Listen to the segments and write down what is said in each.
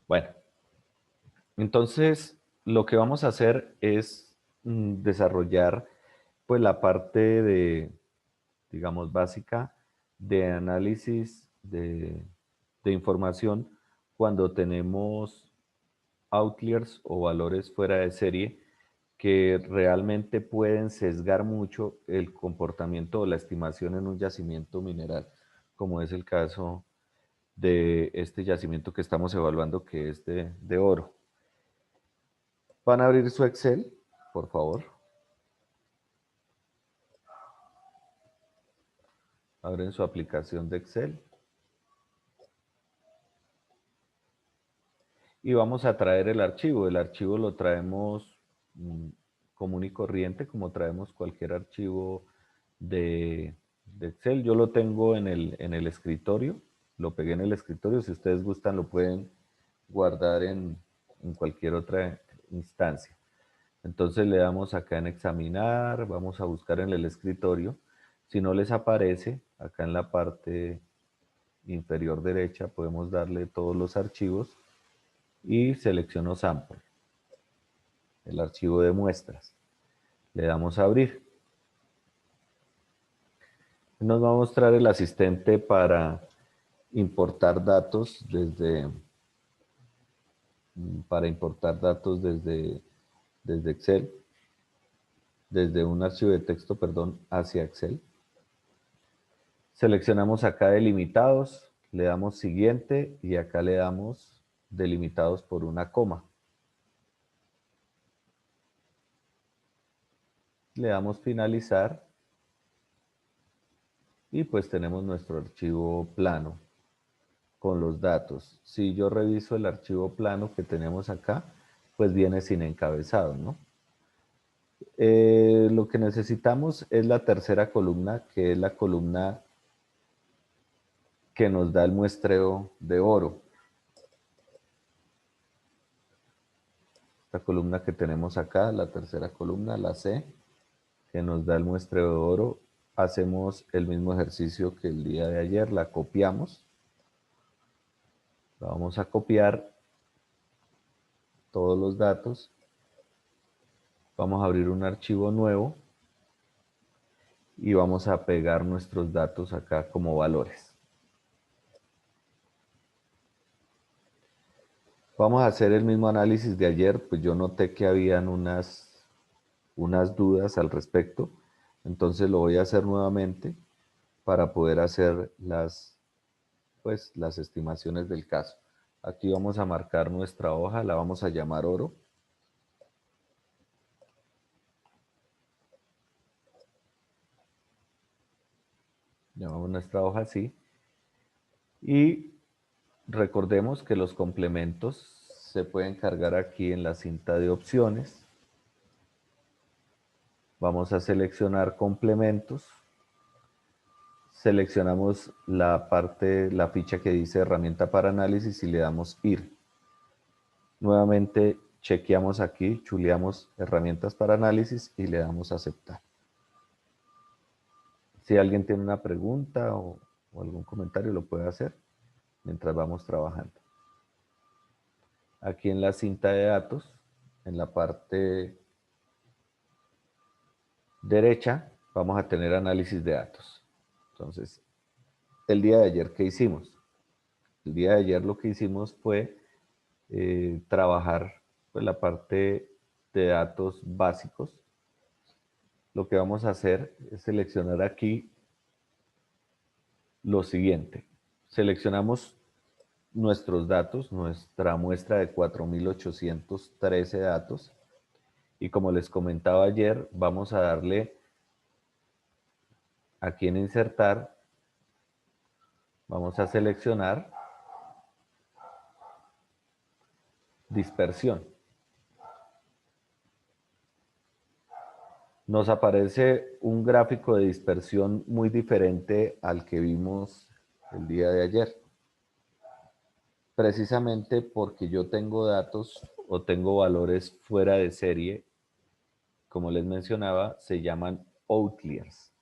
Bueno, entonces lo que vamos a hacer es desarrollar pues la parte de, digamos, básica de análisis de información cuando tenemos outliers o valores fuera de serie que realmente pueden sesgar mucho el comportamiento o la estimación en un yacimiento mineral, como es el caso de este yacimiento que estamos evaluando, que es de oro. Van a abrir su Excel, por favor. Abren su aplicación de Excel. Y vamos a traer el archivo. El archivo lo traemos común y corriente, como traemos cualquier archivo de Excel. Yo lo tengo en el escritorio, lo pegué en el escritorio. Si ustedes gustan, lo pueden guardar en cualquier otra instancia. Entonces le damos acá en examinar, vamos a buscar en el escritorio. Si no les aparece, acá en la parte inferior derecha podemos darle todos los archivos y selecciono sample, el archivo de muestras. Le damos a abrir. Nos va a mostrar el asistente desde, para importar datos desde Excel, desde un archivo de texto, perdón, hacia Excel. Seleccionamos acá delimitados, le damos siguiente y acá le damos delimitados por una coma. Le damos finalizar y pues tenemos nuestro archivo plano con los datos. Si yo reviso el archivo plano que tenemos acá, pues viene sin encabezado, ¿no? Lo que necesitamos es la tercera columna, que es la columna que nos da el muestreo de oro. Esta columna que tenemos acá, la tercera columna, la C, que nos da el muestreo de oro. Hacemos el mismo ejercicio que el día de ayer, la copiamos. La vamos a copiar todos los datos. Vamos a abrir un archivo nuevo y vamos a pegar nuestros datos acá como valores. Vamos a hacer el mismo análisis de ayer, pues yo noté que habían unas dudas al respecto, entonces lo voy a hacer nuevamente para poder hacer pues, las estimaciones del caso. Aquí vamos a marcar nuestra hoja, la vamos a llamar oro. Llamamos nuestra hoja así. Y recordemos que los complementos se pueden cargar aquí en la cinta de opciones. Vamos a seleccionar complementos. Seleccionamos la ficha que dice herramienta para análisis y le damos ir. Nuevamente chequeamos aquí, chuleamos herramientas para análisis y le damos aceptar. Si alguien tiene una pregunta o algún comentario lo puede hacer mientras vamos trabajando. Aquí en la cinta de datos, en la parte derecha, vamos a tener análisis de datos. Entonces, el día de ayer, ¿qué hicimos? El día de ayer lo que hicimos fue trabajar pues, la parte de datos básicos. Lo que vamos a hacer es seleccionar aquí lo siguiente. Seleccionamos nuestros datos, nuestra muestra de 4.813 datos. Y como les comentaba ayer, vamos a darle aquí en insertar, vamos a seleccionar dispersión. Nos aparece un gráfico de dispersión muy diferente al que vimos el día de ayer. Precisamente porque yo tengo datos o tengo valores fuera de serie, como les mencionaba, se llaman outliers.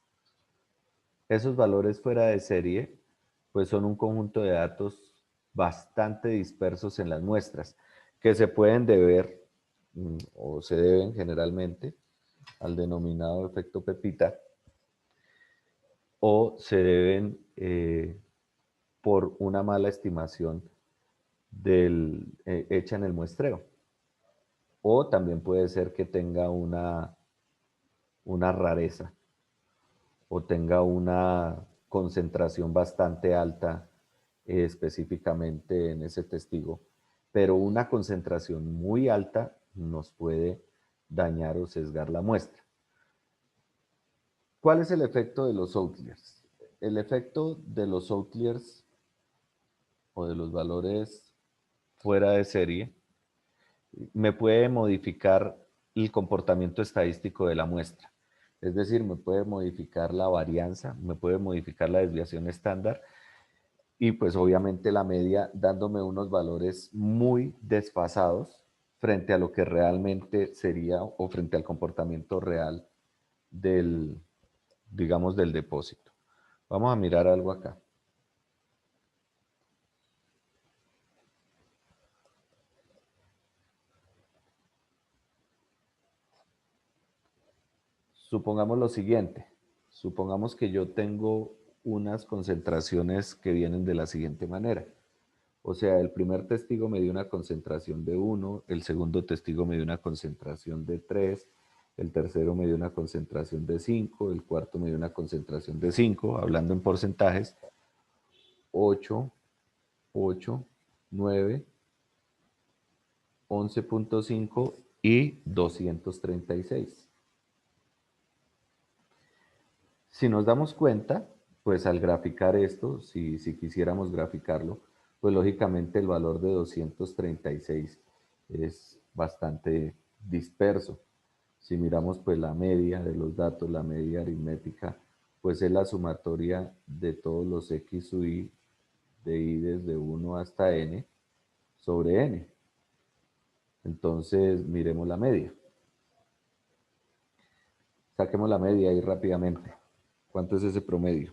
Esos valores fuera de serie, pues son un conjunto de datos bastante dispersos en las muestras, que se pueden deber, o se deben generalmente, al denominado efecto Pepita, o se deben por una mala estimación hecha en el muestreo. O también puede ser que tenga una rareza o tenga una concentración bastante alta específicamente en ese testigo, pero una concentración muy alta nos puede dañar o sesgar la muestra. ¿Cuál es el efecto de los outliers? El efecto de los outliers o de los valores fuera de serie me puede modificar el comportamiento estadístico de la muestra. Es decir, me puede modificar la varianza, me puede modificar la desviación estándar y pues obviamente la media dándome unos valores muy desfasados frente a lo que realmente sería o frente al comportamiento real del, digamos, del depósito. Vamos a mirar algo acá. Supongamos lo siguiente, supongamos que yo tengo unas concentraciones que vienen de la siguiente manera. O sea, el primer testigo me dio una concentración de 1, el segundo testigo me dio una concentración de 3, el tercero me dio una concentración de 5, el cuarto me dio una concentración de 5, hablando en porcentajes, 8, 8, 9, 11.5 y 236. Si nos damos cuenta, pues al graficar esto, si quisiéramos graficarlo, pues lógicamente el valor de 236 es bastante disperso. Si miramos pues la media de los datos, la media aritmética, pues es la sumatoria de todos los x sub i de i desde 1 hasta n sobre n. Entonces miremos la media. Saquemos la media ahí rápidamente. ¿Cuánto es ese promedio?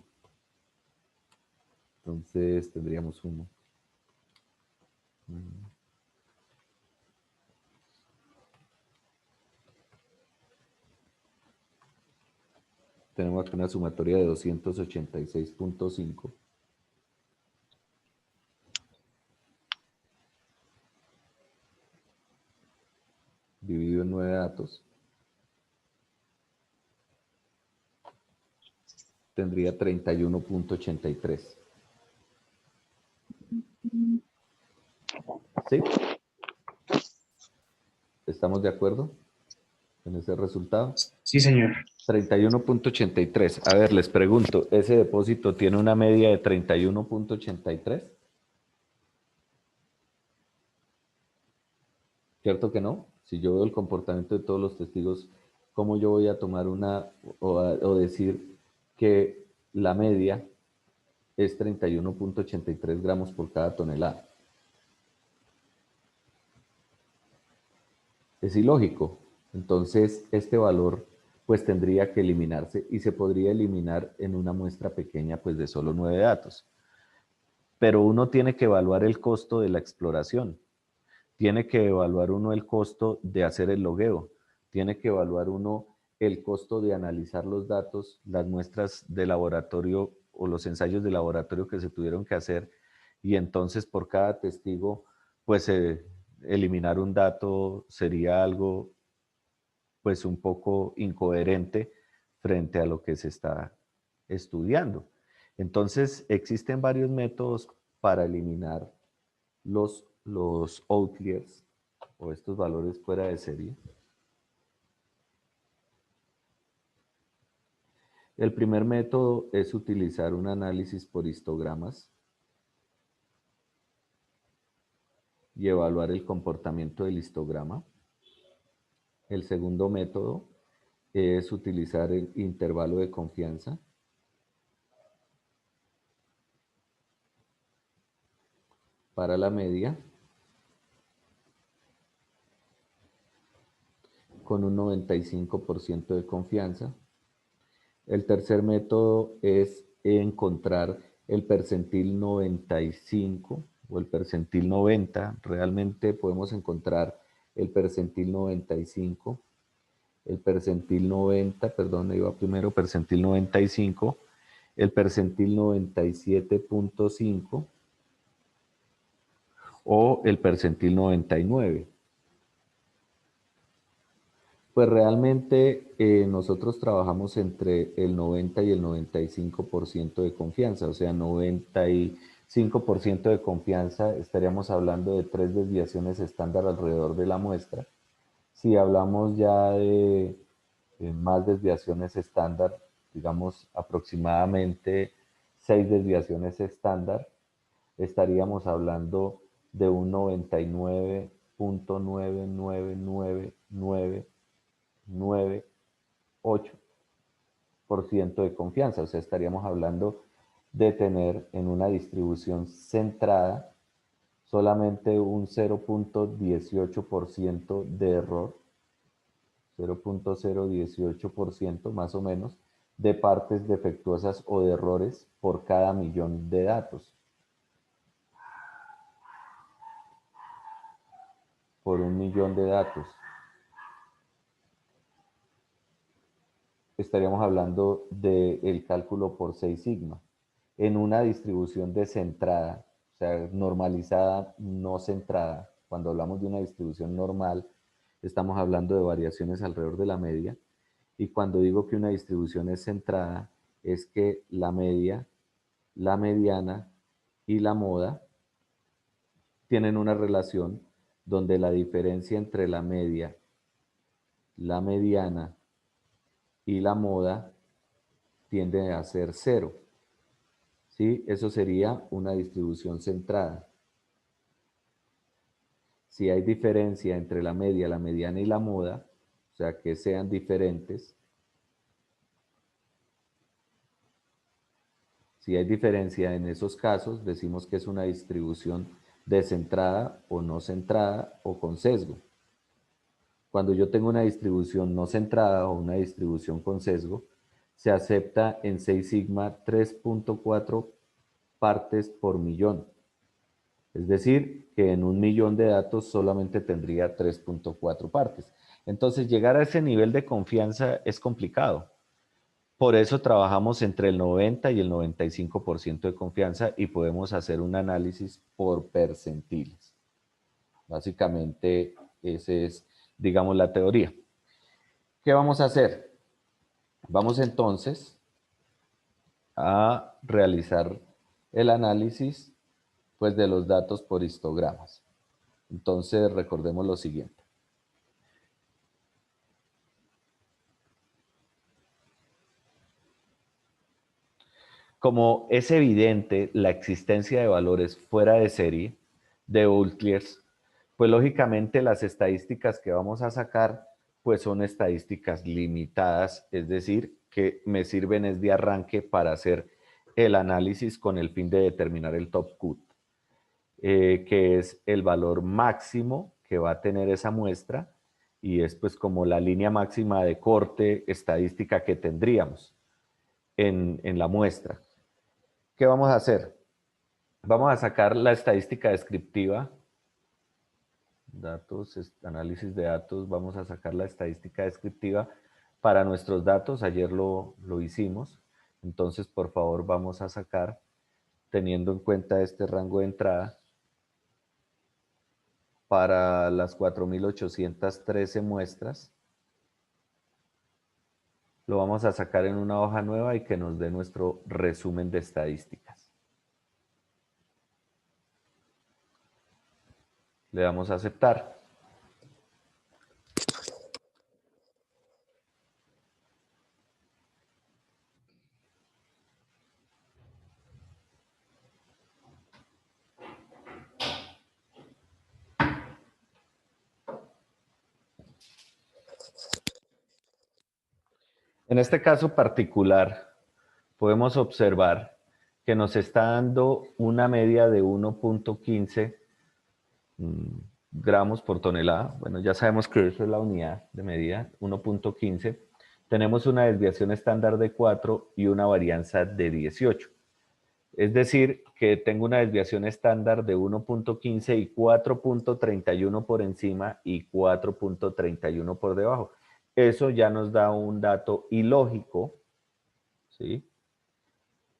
Entonces tendríamos 1. Tenemos aquí una sumatoria de 286.5. Dividido en 9 datos. Tendría 31.83. ¿Sí? ¿Estamos de acuerdo en ese resultado? Sí, señor. 31.83. A ver, les pregunto, ¿ese depósito tiene una media de 31.83? ¿Cierto que no? Si yo veo el comportamiento de todos los testigos, ¿cómo yo voy a tomar o decir que la media es 31.83 gramos por cada tonelada? Es ilógico. Entonces, este valor pues tendría que eliminarse y se podría eliminar en una muestra pequeña pues de solo 9 datos. Pero uno tiene que evaluar el costo de la exploración, tiene que evaluar uno el costo de hacer el logueo, tiene que evaluar uno el costo de analizar los datos, las muestras de laboratorio o los ensayos de laboratorio que se tuvieron que hacer y entonces por cada testigo pues eliminar un dato sería algo pues un poco incoherente frente a lo que se está estudiando. Entonces, existen varios métodos para eliminar los outliers o estos valores fuera de serie. El primer método es utilizar un análisis por histogramas y evaluar el comportamiento del histograma. El segundo método es utilizar el intervalo de confianza. Para la media con un 95% de confianza. El tercer método es encontrar el percentil 95 o el percentil 90, realmente podemos encontrar el percentil 95, el percentil 90, perdón, iba primero, percentil 95, el percentil 97.5 o el percentil 99. Pues realmente nosotros trabajamos entre el 90 y el 95% de confianza, o sea, 95% de confianza, estaríamos hablando de 3 desviaciones estándar alrededor de la muestra. Si hablamos ya de más desviaciones estándar, digamos aproximadamente 6 desviaciones estándar, estaríamos hablando de un 99.9999998% de confianza. O sea, estaríamos hablando de tener en una distribución centrada solamente un 0.18% de error, 0.018% más o menos, de partes defectuosas o de errores por cada millón de datos. Por un millón de datos. Estaríamos hablando del cálculo por 6 sigma. En una distribución descentrada, o sea, normalizada, no centrada, cuando hablamos de una distribución normal, estamos hablando de variaciones alrededor de la media. Y cuando digo que una distribución es centrada, es que la media, la mediana y la moda tienen una relación donde la diferencia entre la media, la mediana y la moda tiende a ser cero. ¿Sí? Eso sería una distribución centrada. Si hay diferencia entre la media, la mediana y la moda, o sea, que sean diferentes, si hay diferencia en esos casos, decimos que es una distribución descentrada o no centrada o con sesgo. Cuando yo tengo una distribución no centrada o una distribución con sesgo, se acepta en 6 sigma 3.4 partes por millón. Es decir, que en un millón de datos solamente tendría 3.4 partes. Entonces, llegar a ese nivel de confianza es complicado. Por eso trabajamos entre el 90 y el 95% de confianza y podemos hacer un análisis por percentiles. Básicamente, esa es, digamos, la teoría. ¿Qué vamos a hacer? Vamos entonces a realizar el análisis pues, de los datos por histogramas. Entonces, recordemos lo siguiente. Como es evidente la existencia de valores fuera de serie, de outliers, pues lógicamente las estadísticas que vamos a sacar pues son estadísticas limitadas, es decir, que me sirven es de arranque para hacer el análisis con el fin de determinar el top cut, que es el valor máximo que va a tener esa muestra y es pues como la línea máxima de corte estadística que tendríamos en la muestra. ¿Qué vamos a hacer? Vamos a sacar la estadística descriptiva, datos, análisis de datos, vamos a sacar la estadística descriptiva para nuestros datos, ayer lo hicimos, entonces por favor vamos a sacar, teniendo en cuenta este rango de entrada, para las 4.813 muestras, lo vamos a sacar en una hoja nueva y que nos dé nuestro resumen de estadísticas. Le damos a aceptar. En este caso particular, podemos observar que nos está dando una media de 1.15 gramos por tonelada. Bueno, ya sabemos que eso es la unidad de medida, 1.15. Tenemos una desviación estándar de 4 y una varianza de 18. Es decir, que tengo una desviación estándar de 1.15 y 4.31 por encima y 4.31 por debajo. Eso ya nos da un dato ilógico, ¿sí?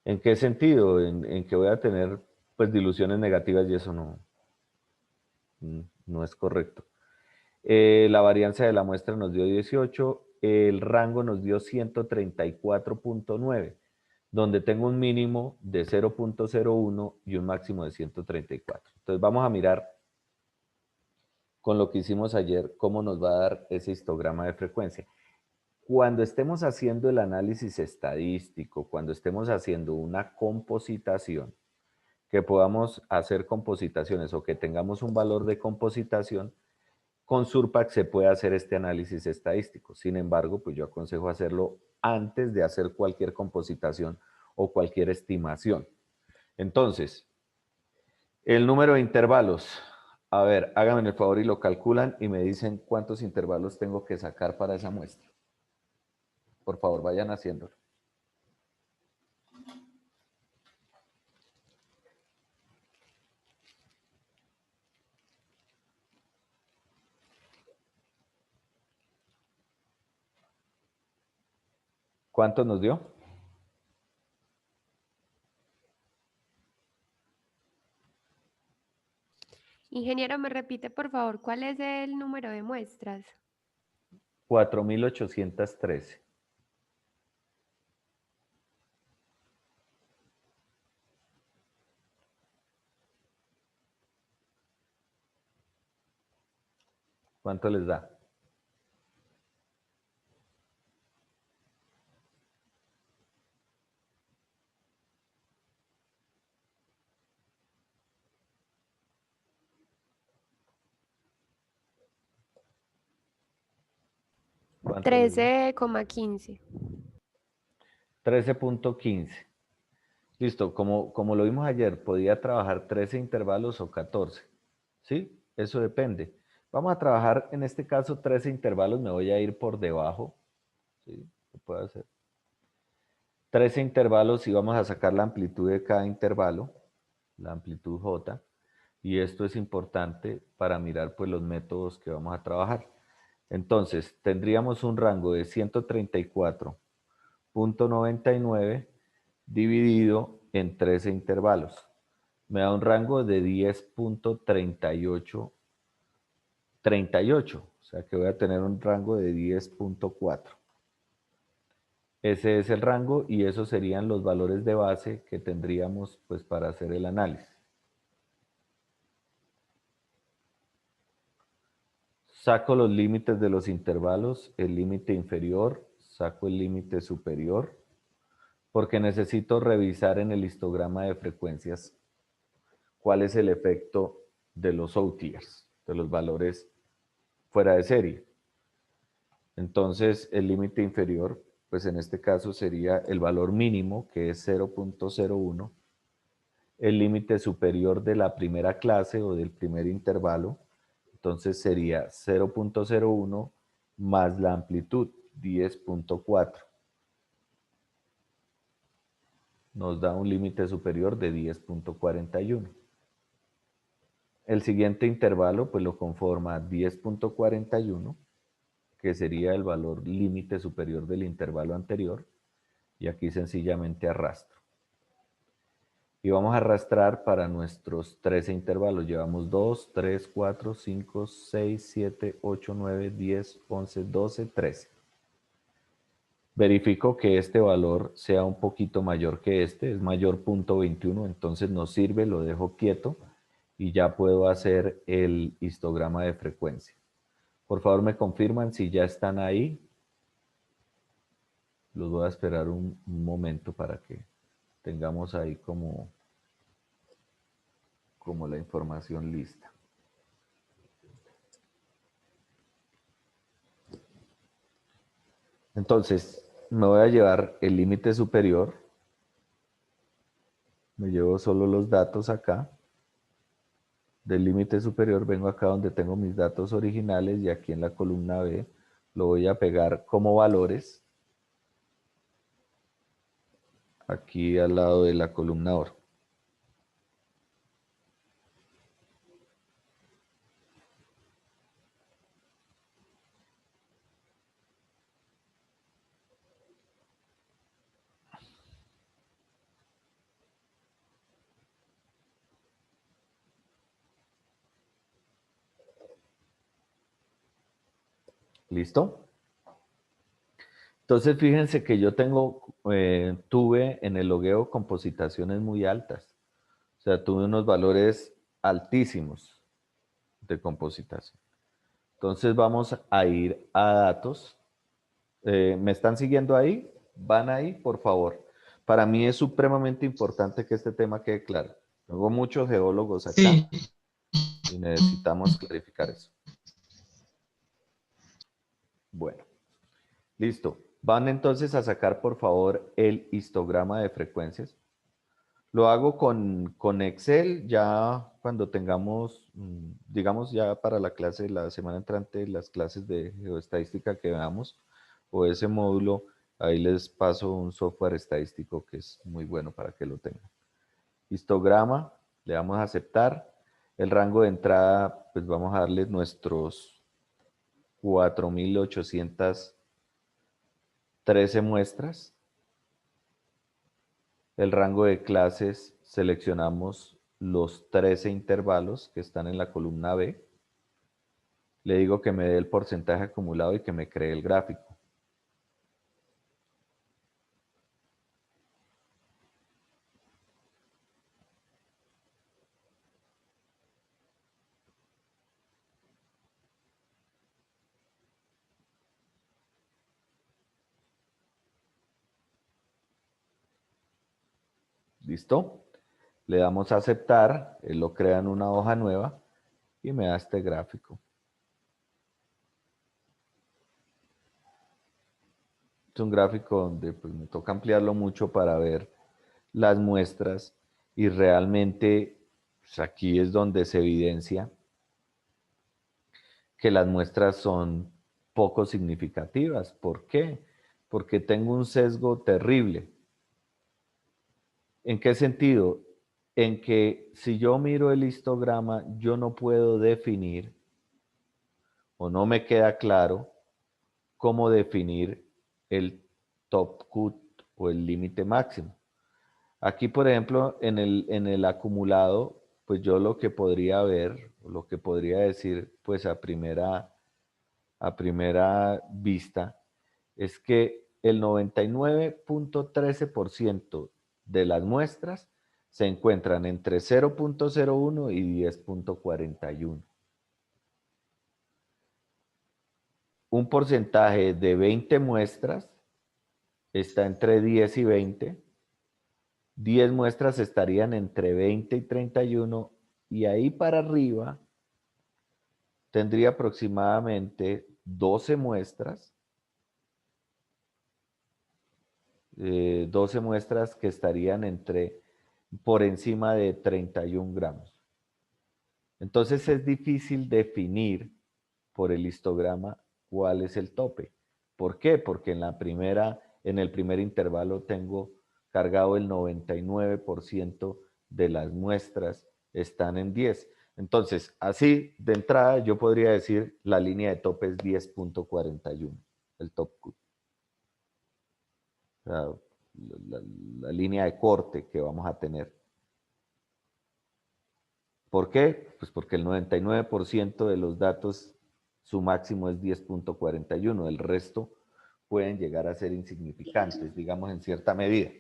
¿En qué sentido? En que voy a tener pues diluciones negativas y eso no es correcto. La varianza de la muestra nos dio 18, el rango nos dio 134.9, donde tengo un mínimo de 0.01 y un máximo de 134. Entonces vamos a mirar con lo que hicimos ayer cómo nos va a dar ese histograma de frecuencia. Cuando estemos haciendo el análisis estadístico, cuando estemos haciendo una compositación, que podamos hacer compositaciones o que tengamos un valor de compositación, con Surpack se puede hacer este análisis estadístico. Sin embargo, pues yo aconsejo hacerlo antes de hacer cualquier compositación o cualquier estimación. Entonces, el número de intervalos. A ver, háganme el favor y lo calculan y me dicen cuántos intervalos tengo que sacar para esa muestra. Por favor, vayan haciéndolo. ¿Cuánto nos dio? Ingeniero, ¿me repite por favor cuál es el número de muestras? 4.813. ¿Cuánto les da? ¿Cuánto les da? 13,15. 13.15. Listo, como lo vimos ayer, podía trabajar 13 intervalos o 14. ¿Sí? Eso depende. Vamos a trabajar en este caso 13 intervalos, me voy a ir por debajo. ¿Sí? Se puede hacer. 13 intervalos y vamos a sacar la amplitud de cada intervalo, la amplitud J, y esto es importante para mirar pues los métodos que vamos a trabajar. Entonces, tendríamos un rango de 134.99 dividido en 13 intervalos. Me da un rango de 10.38, 38, o sea que voy a tener un rango de 10.4. Ese es el rango y esos serían los valores de base que tendríamos pues para hacer el análisis. Saco los límites de los intervalos, el límite inferior, saco el límite superior, porque necesito revisar en el histograma de frecuencias cuál es el efecto de los outliers, de los valores fuera de serie. Entonces, el límite inferior, pues en este caso sería el valor mínimo, que es 0.01, el límite superior de la primera clase o del primer intervalo, entonces sería 0.01 más la amplitud, 10.4. Nos da un límite superior de 10.41. El siguiente intervalo pues lo conforma 10.41, que sería el valor límite superior del intervalo anterior, y aquí sencillamente arrastro. Y vamos a arrastrar para nuestros 13 intervalos. Llevamos 2, 3, 4, 5, 6, 7, 8, 9, 10, 11, 12, 13. Verifico que este valor sea un poquito mayor que este, es mayor 0.21, entonces nos sirve, lo dejo quieto y ya puedo hacer el histograma de frecuencia. Por favor me confirman si ya están ahí. Los voy a esperar un momento para que tengamos ahí como la información lista. Entonces, me voy a llevar el límite superior. Me llevo solo los datos acá. Del límite superior vengo acá donde tengo mis datos originales y aquí en la columna B lo voy a pegar como valores. Aquí al lado de la columna OR. ¿Listo? Entonces, fíjense que yo tuve en el logueo compositaciones muy altas. O sea, tuve unos valores altísimos de compositación. Entonces, vamos a ir a datos. ¿Me están siguiendo ahí? ¿Van ahí? Por favor. Para mí es supremamente importante que este tema quede claro. Tengo muchos geólogos acá Sí, y necesitamos clarificar eso. Bueno, listo. Van entonces a sacar, por favor, el histograma de frecuencias. Lo hago con Excel ya cuando tengamos, digamos ya para la clase, la semana entrante, las clases de geoestadística que veamos, o ese módulo, ahí les paso un software estadístico que es muy bueno para que lo tengan. Histograma, le damos a aceptar. El rango de entrada, pues vamos a darle nuestros 4.813 muestras. El rango de clases, seleccionamos los 13 intervalos que están en la columna B. Le digo que me dé el porcentaje acumulado y que me cree el gráfico. ¿Listo? Le damos a aceptar, él lo crea en una hoja nueva y me da este gráfico. Es un gráfico donde pues, me toca ampliarlo mucho para ver las muestras y realmente pues, aquí es donde se evidencia que las muestras son poco significativas. ¿Por qué? Porque tengo un sesgo terrible. ¿En qué sentido? En que si yo miro el histograma, yo no puedo definir o no me queda claro cómo definir el top cut o el límite máximo. Aquí, por ejemplo, en el acumulado, pues yo lo que podría ver, lo que podría decir, pues a primera vista, es que el 99.13% de las muestras se encuentran entre 0.01 y 10.41. Un porcentaje de 20 muestras está entre 10 y 20. 10 muestras estarían entre 20 y 31 y ahí para arriba tendría aproximadamente 12 muestras, 12 muestras que estarían por encima de 31 gramos. Entonces es difícil definir por el histograma cuál es el tope. ¿Por qué? Porque en el primer intervalo tengo cargado el 99% de las muestras están en 10. Entonces, así de entrada yo podría decir la línea de tope es 10.41, el top cut. O sea, la línea de corte que vamos a tener. ¿Por qué? Pues porque el 99% de los datos, su máximo es 10.41, el resto pueden llegar a ser insignificantes, digamos en cierta medida.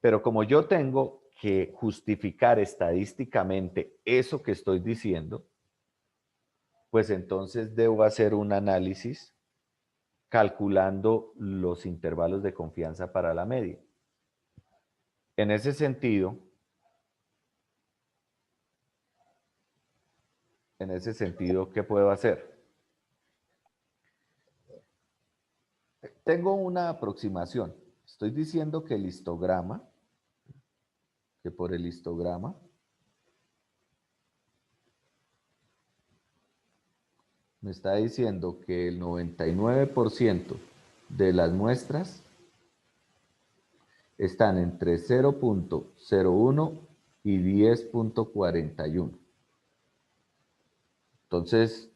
Pero como yo tengo que justificar estadísticamente eso que estoy diciendo, pues entonces debo hacer un análisis calculando los intervalos de confianza para la media. En ese sentido, ¿qué puedo hacer? Tengo una aproximación. Estoy diciendo que por el histograma, me está diciendo que el 99% de las muestras están entre 0.01 y 10.41. Entonces,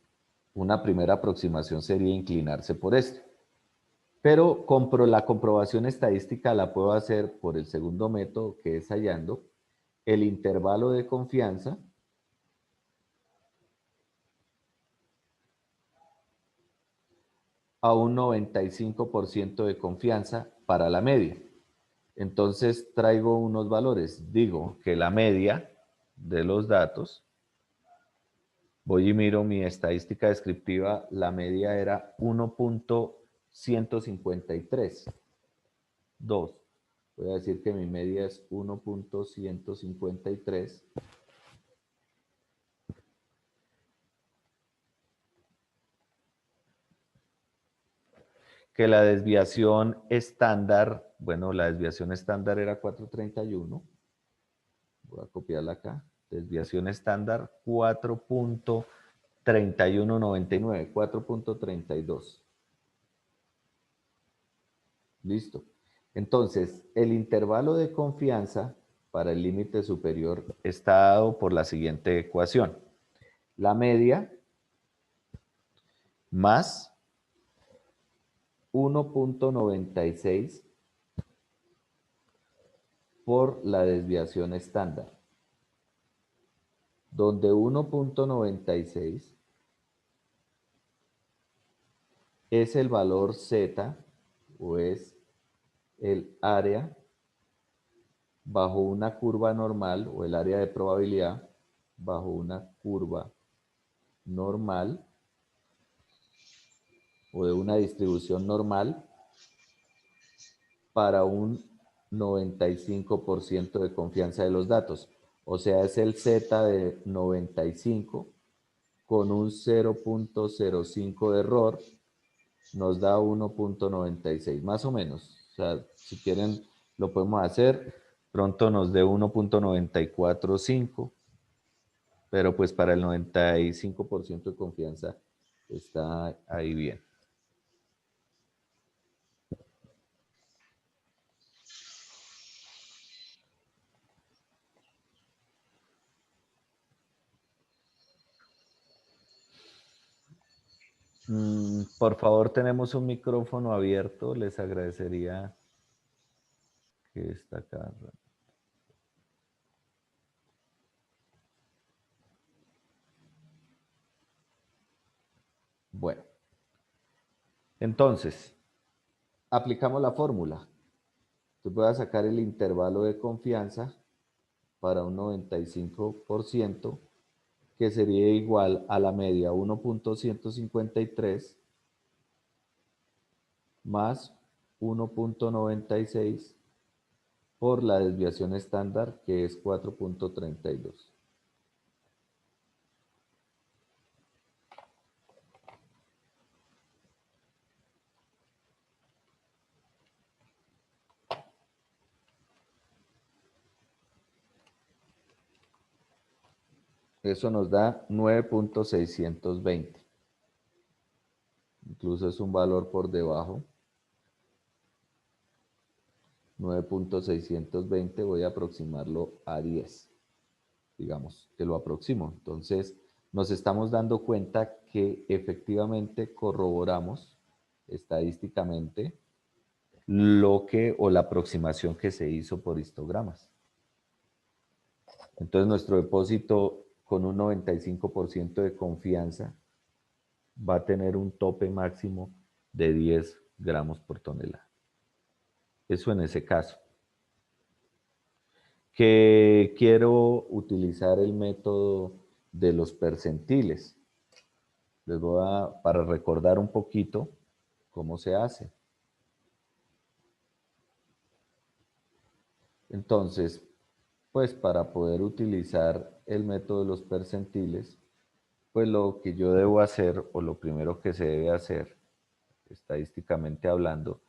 una primera aproximación sería inclinarse por este. Pero la comprobación estadística la puedo hacer por el segundo método, que es hallando el intervalo de confianza a un 95% de confianza para la media. Entonces traigo unos valores. Digo que la media de los datos, voy y miro mi estadística descriptiva, la media era 1.153. 2. Voy a decir que mi media es 1.153. Que la desviación estándar, bueno, la desviación estándar era 431. Voy a copiarla acá. Desviación estándar 4.3199, 4.32. Listo. Entonces, el intervalo de confianza para el límite superior está dado por la siguiente ecuación. La media más 1.96 por la desviación estándar, donde 1.96 es el valor Z o es el área bajo una curva normal o el área de probabilidad bajo una curva normal o de una distribución normal para un 95% de confianza de los datos. O sea, es el Z de 95 con un 0.05 de error, nos da 1.96, más o menos. O sea, si quieren, lo podemos hacer. Pronto nos dé 1.945, pero pues para el 95% de confianza está ahí bien. Por favor, tenemos un micrófono abierto. Les agradecería que está acá. Bueno, entonces, aplicamos la fórmula. Tú puedes sacar el intervalo de confianza para un 95%, que sería igual a la media 1.153 más 1.96 por la desviación estándar, que es 4.32. Eso nos da 9.620. Incluso es un valor por debajo. 9.620, voy a aproximarlo a 10. Digamos que lo aproximo. Entonces, nos estamos dando cuenta que efectivamente corroboramos estadísticamente lo que o la aproximación que se hizo por histogramas. Entonces, nuestro depósito con un 95% de confianza va a tener un tope máximo de 10 gramos por tonelada. Eso en ese caso. Que quiero utilizar el método de los percentiles. Les voy a, para recordar un poquito cómo se hace. Entonces, pues para poder utilizar el método de los percentiles, pues lo que yo debo hacer, o lo primero que se debe hacer, estadísticamente hablando,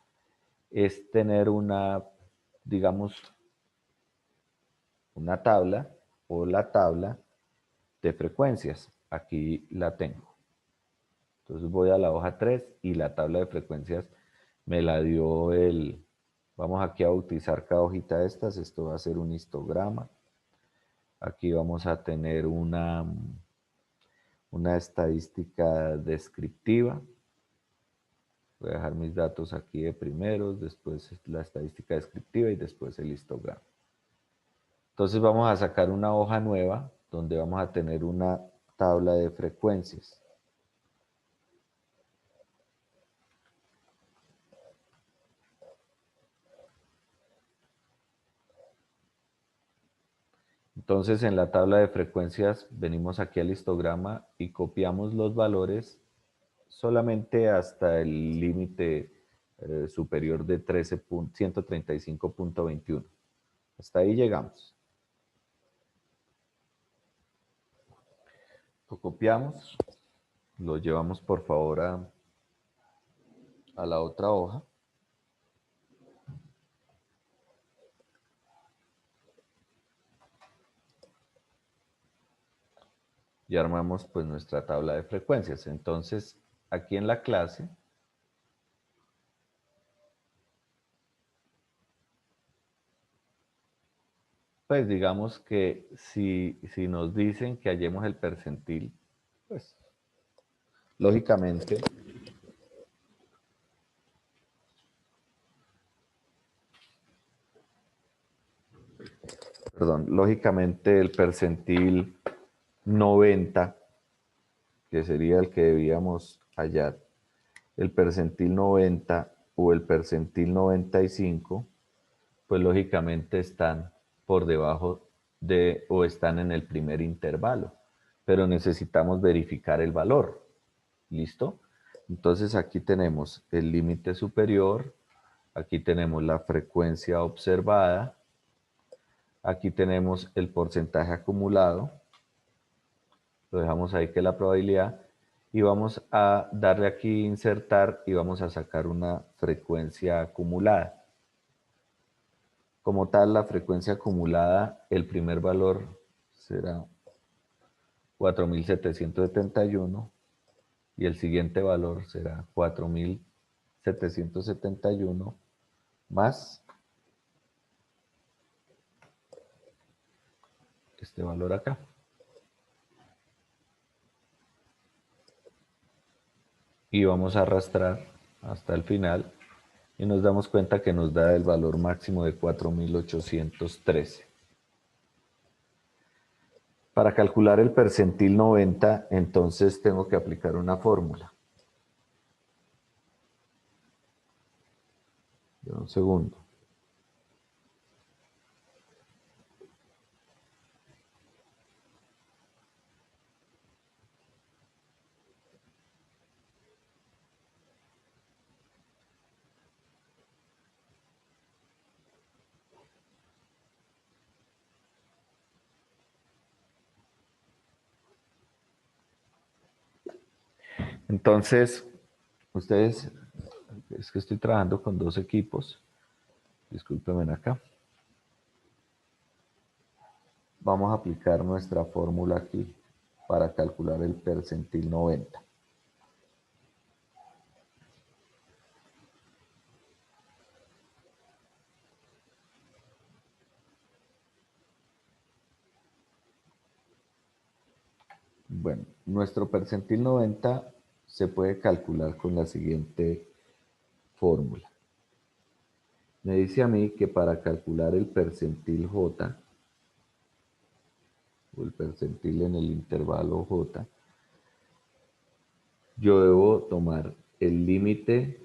es tener una, digamos, una tabla o la tabla de frecuencias. Aquí la tengo. Entonces voy a la hoja 3 y la tabla de frecuencias me la dio el... Vamos aquí a bautizar cada hojita de estas. Esto va a ser un histograma. Aquí vamos a tener una estadística descriptiva. Voy a dejar mis datos aquí de primeros, después la estadística descriptiva y después el histograma. Entonces vamos a sacar una hoja nueva donde vamos a tener una tabla de frecuencias. Entonces, en la tabla de frecuencias, venimos aquí al histograma y copiamos los valores solamente hasta el límite superior de 135.21. Hasta ahí llegamos. Lo copiamos, lo llevamos por favor a la otra hoja. Y armamos pues nuestra tabla de frecuencias. Entonces, aquí en la clase, pues digamos que si nos dicen que hallemos el percentil, pues lógicamente, lógicamente el percentil 90, que sería el que debíamos hallar, el percentil 90 o el percentil 95, pues lógicamente están por debajo de o están en el primer intervalo, pero necesitamos verificar el valor. ¿Listo? Entonces aquí tenemos el límite superior, aquí tenemos la frecuencia observada, aquí tenemos el porcentaje acumulado, lo dejamos ahí que es la probabilidad, y vamos a darle aquí insertar y vamos a sacar una frecuencia acumulada. Como tal, la frecuencia acumulada, el primer valor será 4.771 y el siguiente valor será 4.771 más este valor acá. Y vamos a arrastrar hasta el final y nos damos cuenta que nos da el valor máximo de 4.813. Para calcular el percentil 90, entonces tengo que aplicar una fórmula. Un segundo. Entonces, ustedes, es que estoy trabajando con dos equipos, discúlpenme acá. Vamos a aplicar nuestra fórmula aquí para calcular el percentil 90. Bueno, nuestro percentil 90 se puede calcular con la siguiente fórmula. Me dice a mí que para calcular el percentil J, o el percentil en el intervalo J, yo debo tomar el límite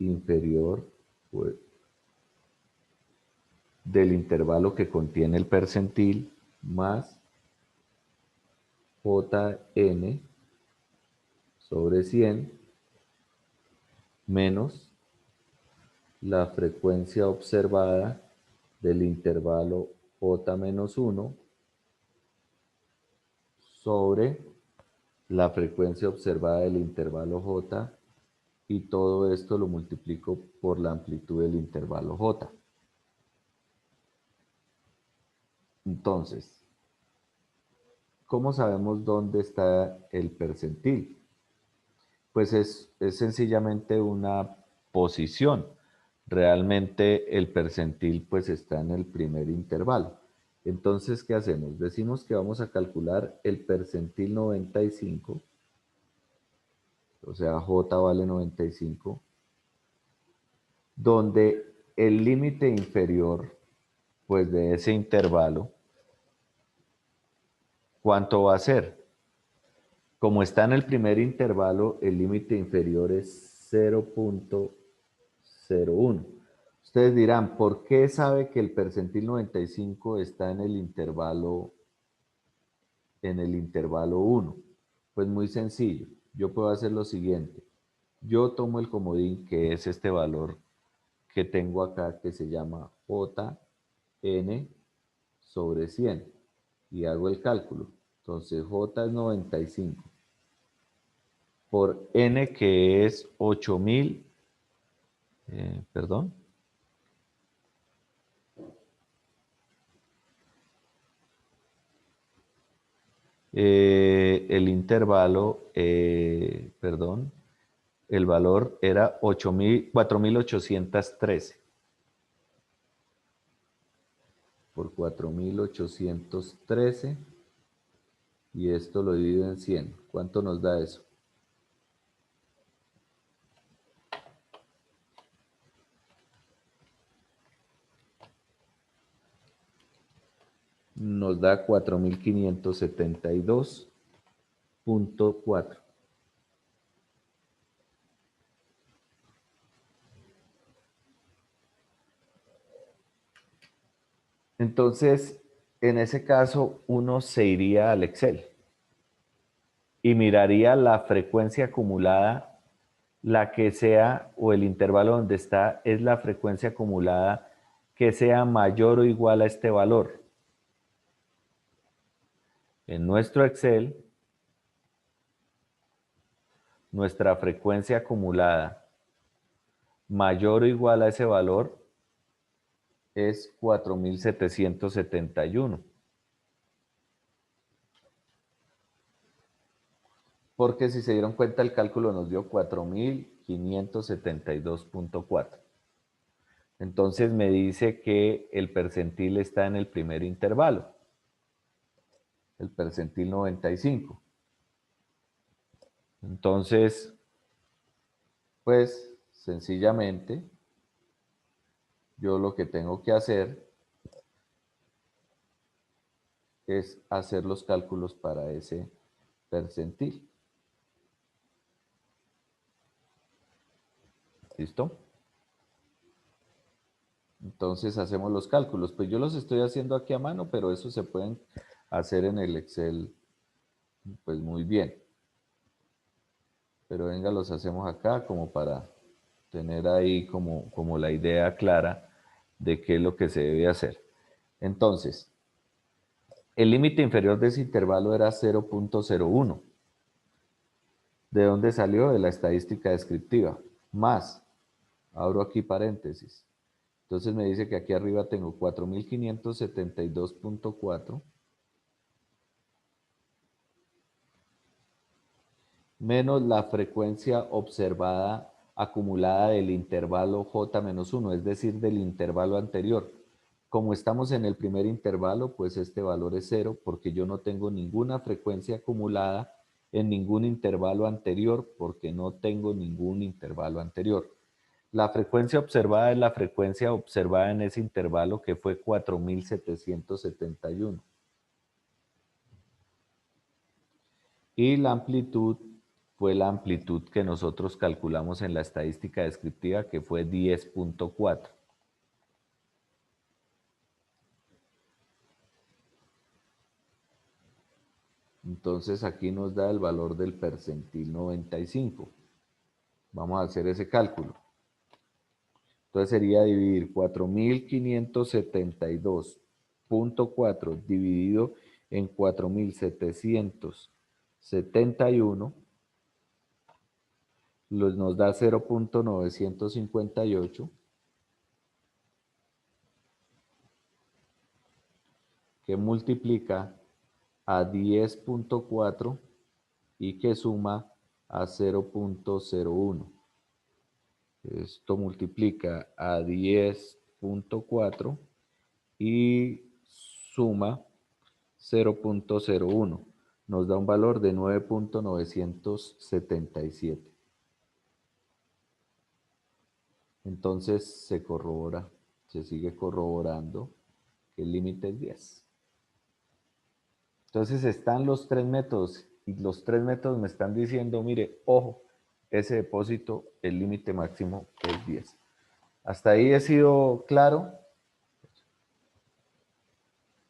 inferior del intervalo que contiene el percentil más Jn sobre 100 menos la frecuencia observada del intervalo J-1 sobre la frecuencia observada del intervalo J, y todo esto lo multiplico por la amplitud del intervalo J. Entonces, ¿cómo sabemos dónde está el percentil? Pues es sencillamente una posición. Realmente el percentil pues está en el primer intervalo. Entonces, ¿qué hacemos? Decimos que vamos a calcular el percentil 95, o sea, J vale 95, donde el límite inferior pues de ese intervalo, ¿cuánto va a ser? Como está en el primer intervalo, el límite inferior es 0.01. Ustedes dirán, ¿por qué sabe que el percentil 95 está en el intervalo 1? Pues muy sencillo. Yo puedo hacer lo siguiente. Yo tomo el comodín, que es este valor que tengo acá, que se llama JN sobre 100, y hago el cálculo. Entonces, J es 95 por N, que es 8000, perdón, el intervalo, perdón, el valor era 4813 por 4813, y esto lo divido en 100. ¿Cuánto nos da eso? Nos da 4572.4. Entonces, en ese caso, uno se iría al Excel y miraría la frecuencia acumulada, la que sea, o el intervalo donde está, es la frecuencia acumulada que sea mayor o igual a este valor. En nuestro Excel, nuestra frecuencia acumulada mayor o igual a ese valor es 4771. Porque si se dieron cuenta, el cálculo nos dio 4572.4. Entonces me dice que el percentil está en el primer intervalo, el percentil 95. Entonces, pues sencillamente, yo lo que tengo que hacer es hacer los cálculos para ese percentil. ¿Listo? Entonces hacemos los cálculos. Pues yo los estoy haciendo aquí a mano, pero eso se pueden hacer en el Excel pues muy bien. Pero venga, los hacemos acá como para tener ahí como la idea clara de qué es lo que se debe hacer. Entonces, el límite inferior de ese intervalo era 0.01. ¿De dónde salió? De la estadística descriptiva. Más, abro aquí paréntesis. Entonces me dice que aquí arriba tengo 4572.4 menos la frecuencia observada acumulada del intervalo J-1, es decir, del intervalo anterior. Como estamos en el primer intervalo, pues este valor es 0 porque yo no tengo ninguna frecuencia acumulada en ningún intervalo anterior, porque no tengo ningún intervalo anterior. La frecuencia observada es la frecuencia observada en ese intervalo, que fue 4771. Y la amplitud fue la amplitud que nosotros calculamos en la estadística descriptiva, que fue 10.4. Entonces aquí nos da el valor del percentil 95. Vamos a hacer ese cálculo. Entonces sería dividir 4572.4 dividido en 4771, nos da 0.958, que multiplica a 10.4 y que suma a 0.01. Esto multiplica a 10.4 y suma 0.01. Nos da un valor de 9.977. Entonces se corrobora, se sigue corroborando que el límite es 10. Entonces están los tres métodos y los tres métodos me están diciendo, mire, ojo, ese depósito, el límite máximo es 10. ¿Hasta ahí he sido claro?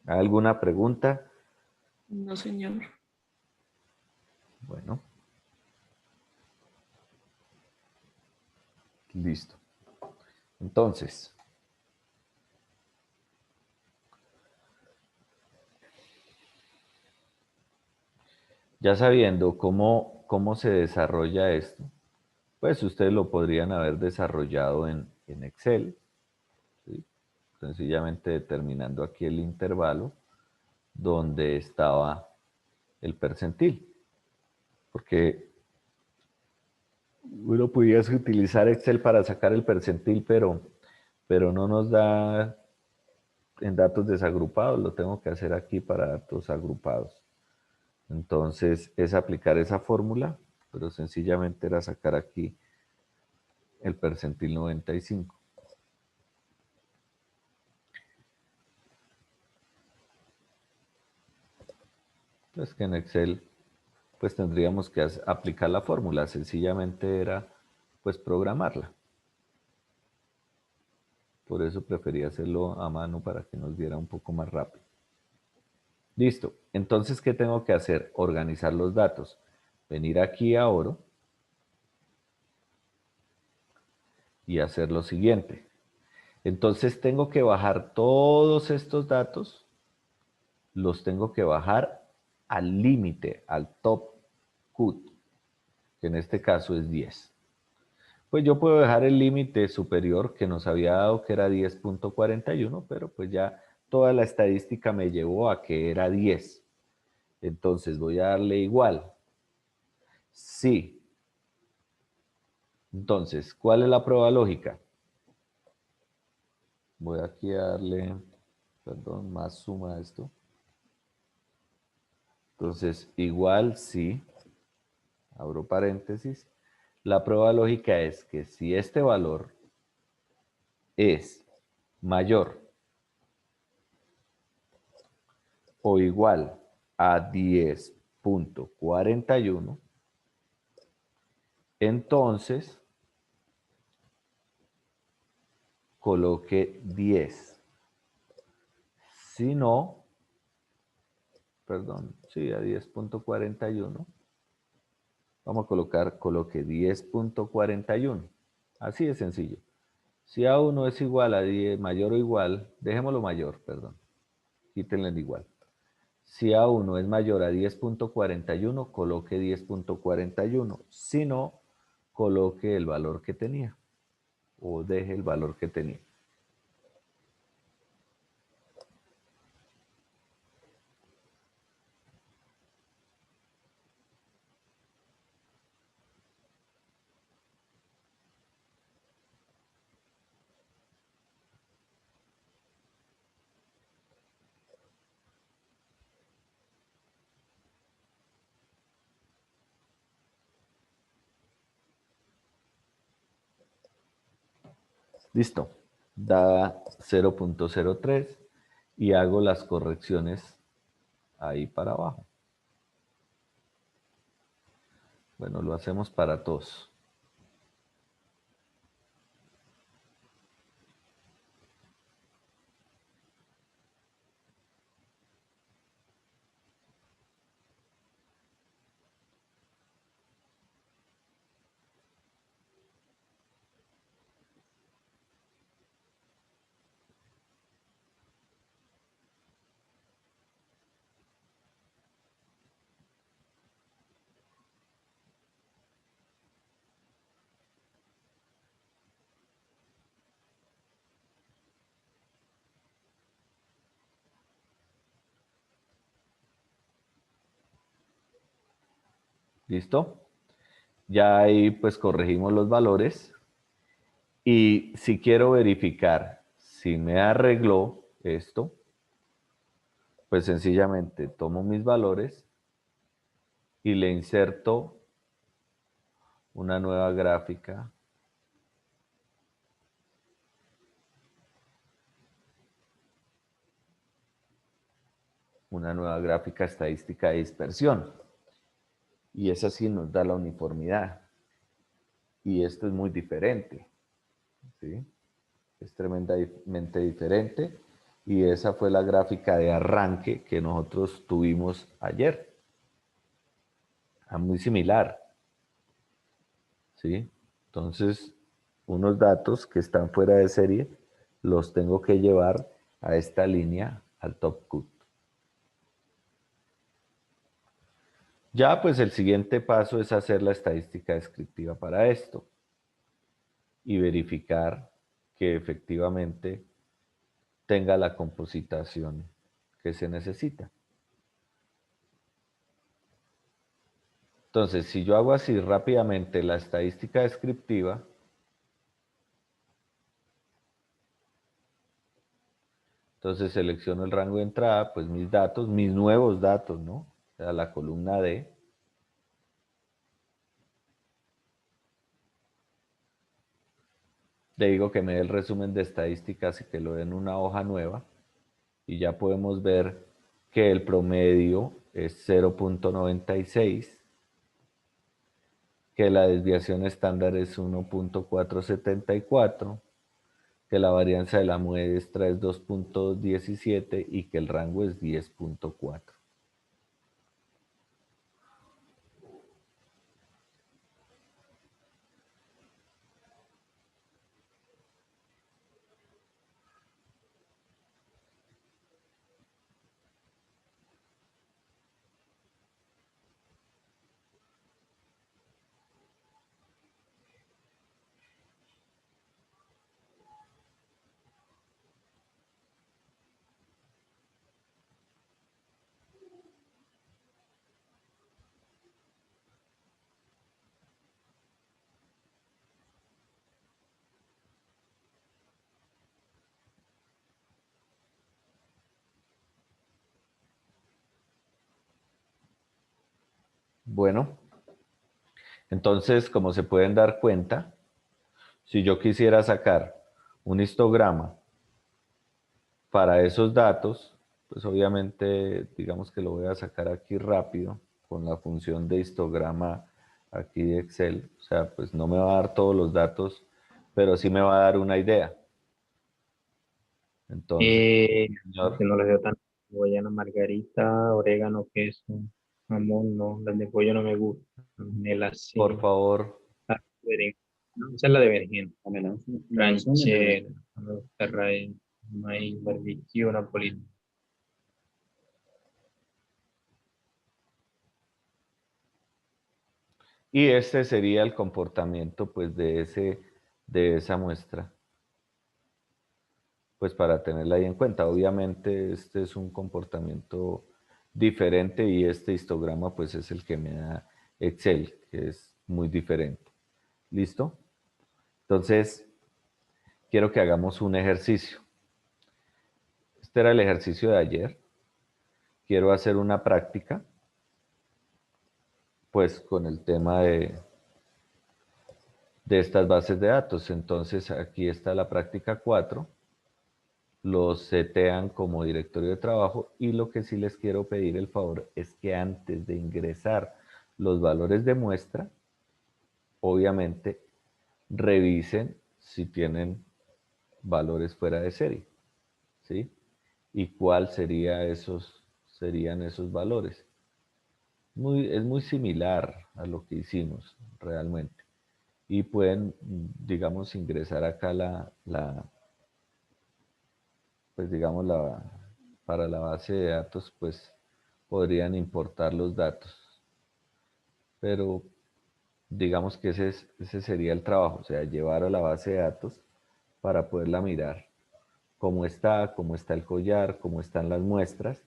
¿Alguna pregunta? No, señor. Bueno, listo. Entonces, ya sabiendo cómo se desarrolla esto, pues ustedes lo podrían haber desarrollado en Excel, ¿sí? Sencillamente determinando aquí el intervalo donde estaba el percentil. Porque uno pudiese utilizar Excel para sacar el percentil, pero no nos da en datos desagrupados, lo tengo que hacer aquí para datos agrupados. Entonces es aplicar esa fórmula, pero sencillamente era sacar aquí el percentil 95. Pues que en Excel pues tendríamos que aplicar la fórmula, sencillamente era pues programarla. Por eso preferí hacerlo a mano para que nos diera un poco más rápido. Listo. Entonces, ¿qué tengo que hacer? Organizar los datos. Venir aquí a oro y hacer lo siguiente. Entonces tengo que bajar todos estos datos, los tengo que bajar al límite, al top cut, que en este caso es 10. Pues yo puedo dejar el límite superior que nos había dado que era 10.41, pero pues ya toda la estadística me llevó a que era 10. Entonces voy a darle igual. Sí. Entonces, ¿cuál es la prueba lógica? Voy aquí a darle, perdón, más suma a esto. Entonces, igual sí, abro paréntesis. La prueba lógica es que si este valor es mayor o igual a 10.41, entonces coloque 10. Si no, perdón, sí, a 10.41, vamos a coloque 10.41. Así de sencillo. Si A1 es igual a 10, mayor o igual, dejémoslo mayor, perdón, quítenle el igual. Si A1 es mayor a 10.41, coloque 10.41. Si no, coloque el valor que tenía o deje el valor que tenía. Listo. Da 0.03 y hago las correcciones ahí para abajo. Bueno, lo hacemos para todos. ¿Listo? Ya ahí pues corregimos los valores. Y si quiero verificar si me arregló esto, pues sencillamente tomo mis valores y le inserto una nueva gráfica. Una nueva gráfica estadística de dispersión. Y esa sí nos da la uniformidad. Y esto es muy diferente, ¿sí? Es tremendamente diferente y esa fue la gráfica de arranque que nosotros tuvimos ayer. Muy similar, ¿sí? Entonces, unos datos que están fuera de serie los tengo que llevar a esta línea, al top cut. Ya, pues el siguiente paso es hacer la estadística descriptiva para esto y verificar que efectivamente tenga la compositación que se necesita. Entonces, si yo hago así rápidamente la estadística descriptiva, entonces selecciono el rango de entrada, pues mis datos, mis nuevos datos, ¿no? O sea, la columna D. Le digo que me dé el resumen de estadísticas y que lo dé en una hoja nueva. Y ya podemos ver que el promedio es 0.96, que la desviación estándar es 1.474, que la varianza de la muestra es 2.17 y que el rango es 10.4. Bueno, entonces, como se pueden dar cuenta, si yo quisiera sacar un histograma para esos datos, pues obviamente, digamos que lo voy a sacar aquí rápido con la función de histograma aquí de Excel. O sea, pues no me va a dar todos los datos, pero sí me va a dar una idea. Entonces, señor, Que no les veo tan cebollana, margarita, orégano, queso, jamón, no, las de pollo no me gustan, por melacín, favor, la berenjena, no, esa es la de berenjena, ranchera, Ranchera. no me gusta raíz, maíz, barbecue, napolitano. y este sería el comportamiento pues de esa muestra, pues para tenerla ahí en cuenta. Obviamente este es un comportamiento diferente y este histograma pues es el que me da Excel, que es muy diferente. ¿Listo? Entonces, quiero que hagamos un ejercicio. Este era el ejercicio de ayer. Quiero hacer una práctica, pues con el tema de estas bases de datos. Entonces, aquí está la práctica 4. Los setean como directorio de trabajo y lo que sí les quiero pedir el favor es que antes de ingresar los valores de muestra, obviamente revisen si tienen valores fuera de serie, ¿sí? ¿Y cuál serían esos valores? Es muy similar a lo que hicimos realmente. Y pueden, digamos, ingresar acá pues digamos, para la base de datos, pues podrían importar los datos. Pero digamos que ese sería el trabajo, o sea, llevar a la base de datos para poderla mirar cómo está el collar, cómo están las muestras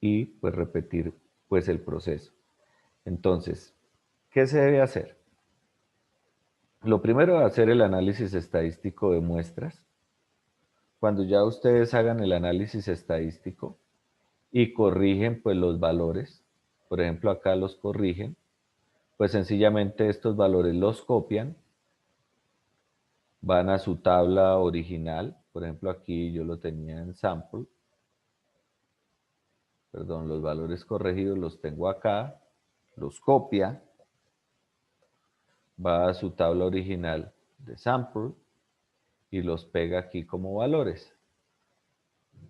y pues repetir pues el proceso. Entonces, ¿qué se debe hacer? Lo primero es hacer el análisis estadístico de muestras. Cuando ya ustedes hagan el análisis estadístico y corrigen pues los valores, por ejemplo acá los corrigen, pues sencillamente estos valores los copian, van a su tabla original, por ejemplo aquí yo lo tenía en sample, perdón, los valores corregidos los tengo acá, los copia, va a su tabla original de sample y los pega aquí como valores.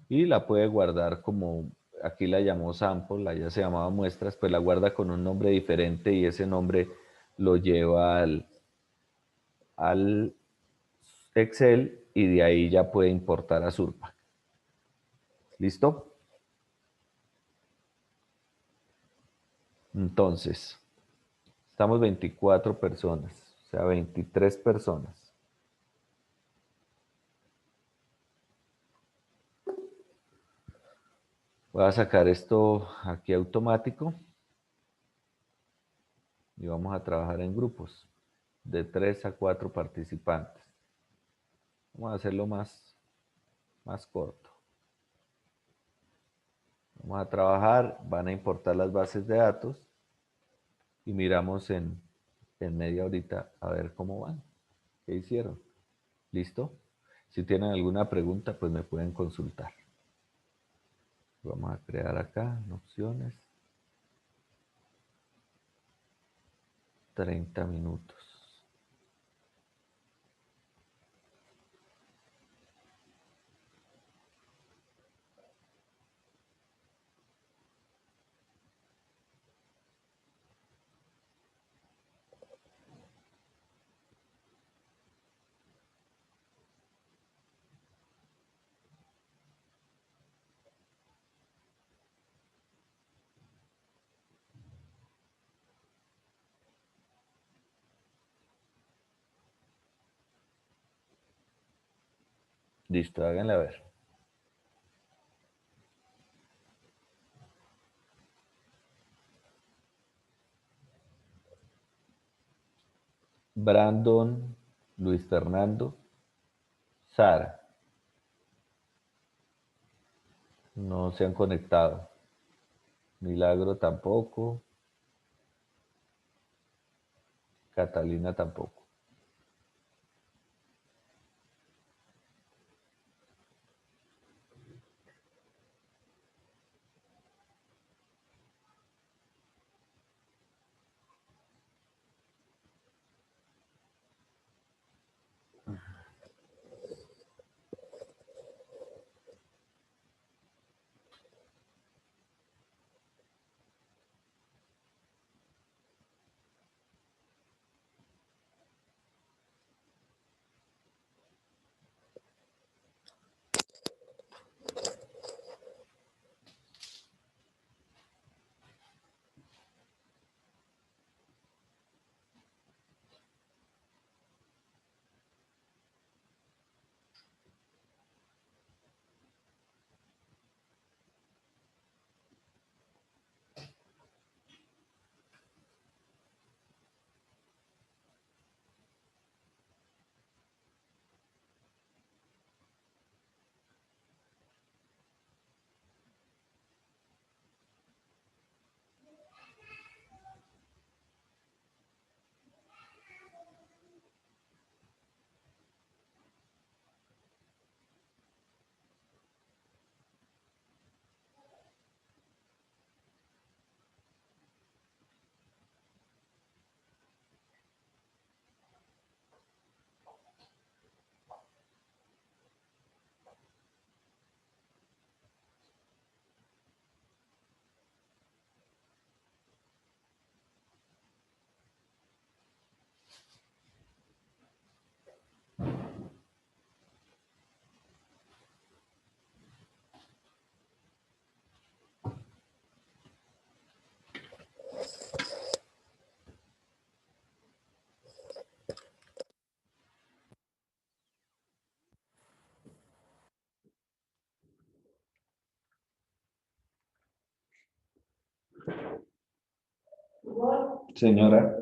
Y la puede guardar como, aquí la llamó sample, allá se llamaba muestras, pues la guarda con un nombre diferente y ese nombre lo lleva al Excel y de ahí ya puede importar a Surpack. ¿Listo? Entonces, estamos 24 personas, o sea, 23 personas. Voy a sacar esto aquí automático y vamos a trabajar en grupos de 3 a 4 participantes. Vamos a hacerlo más corto. Vamos a trabajar, van a importar las bases de datos y miramos en media horita a ver cómo van, qué hicieron. ¿Listo? Si tienen alguna pregunta, pues me pueden consultar. Vamos a crear acá en opciones. 30 minutos. Listo, háganle a ver. Brandon, Luis Fernando, Sara. No se han conectado. Milagro tampoco. Catalina tampoco. Señora.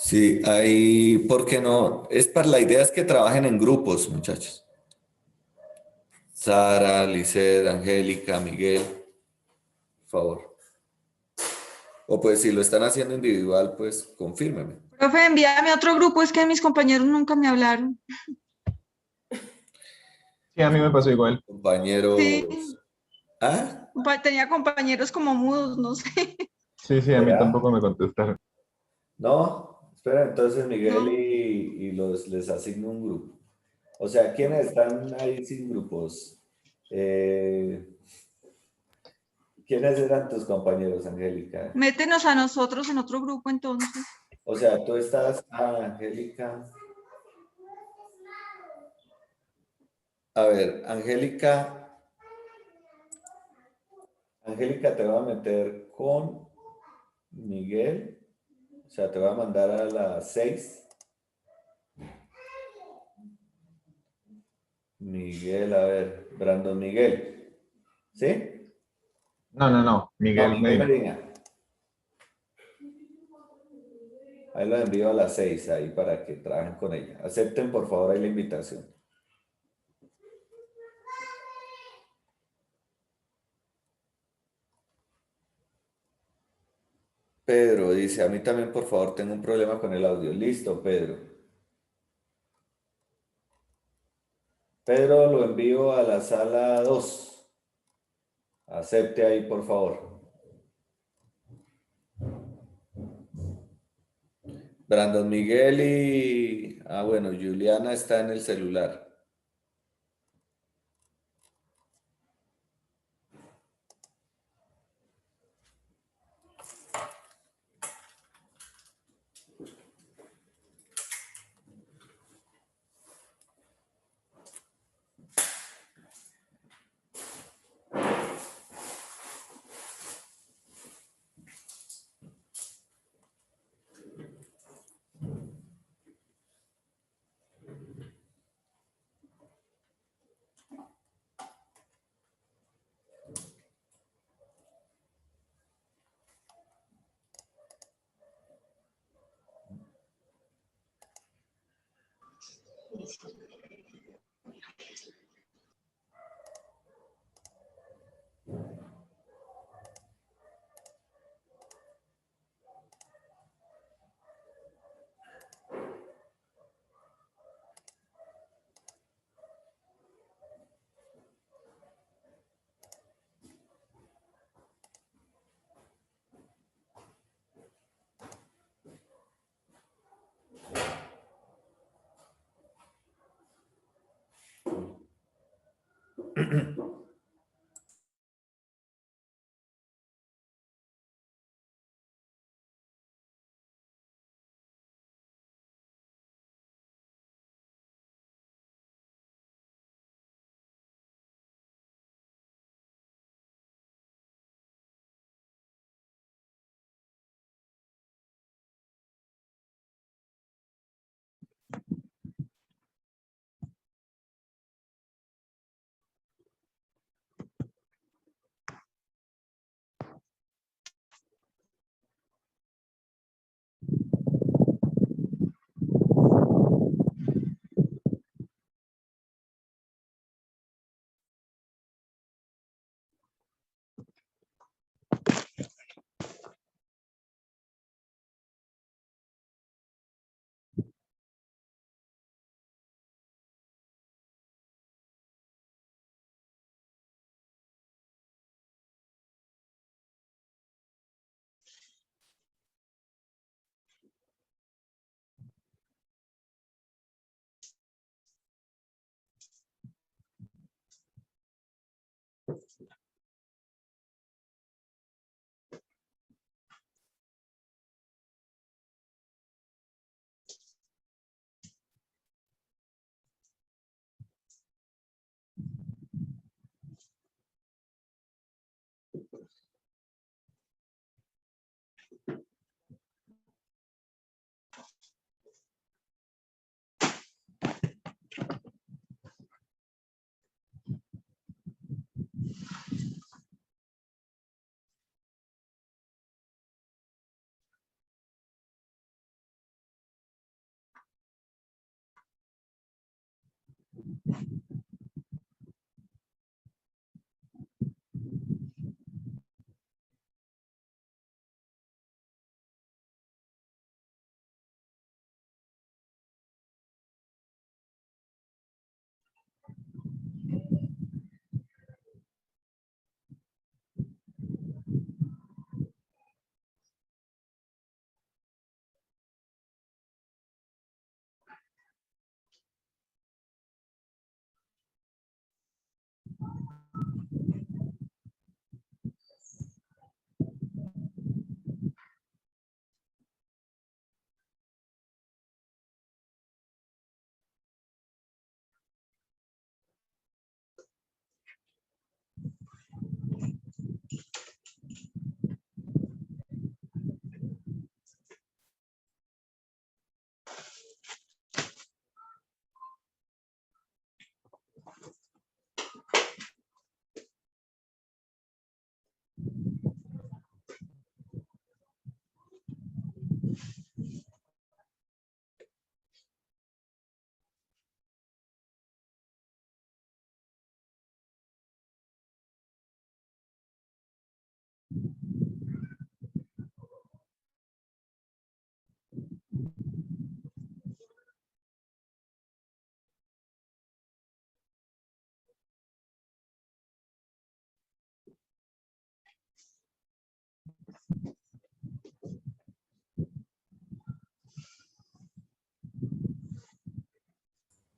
Sí, ahí, ¿por qué no? La idea es que trabajen en grupos, muchachos. Sara, Lisset, Angélica, Miguel, por favor. O pues si lo están haciendo individual, pues confírmeme. Profe, envíame a otro grupo, es que mis compañeros nunca me hablaron. Sí, a mí me pasó igual. Compañeros. Sí, ¿Ah? tenía compañeros como mudos, no sé. Sí, a mí ¿Será? tampoco me contestaron. No, espera, entonces Miguel No. les asigno un grupo. O sea, ¿quiénes están ahí sin grupos? ¿Quiénes eran tus compañeros, Angélica? Métenos a nosotros en otro grupo entonces. O sea, tú estás, Angélica. A ver, Angélica te va a meter con Miguel. O sea, te va a mandar a las 6. Miguel, a ver, Brandon Miguel. ¿Sí? No, No, Miguel Miguel Medina. Medina. Ahí lo envío a las 6 ahí para que trabajen con ella. Acepten por favor ahí la invitación. Pedro dice, a mí también por favor tengo un problema con el audio. Listo, Pedro. Pedro lo envío a la sala 2. Acepte ahí por favor. Brandon Miguel y... Ah, bueno, Juliana está en el celular.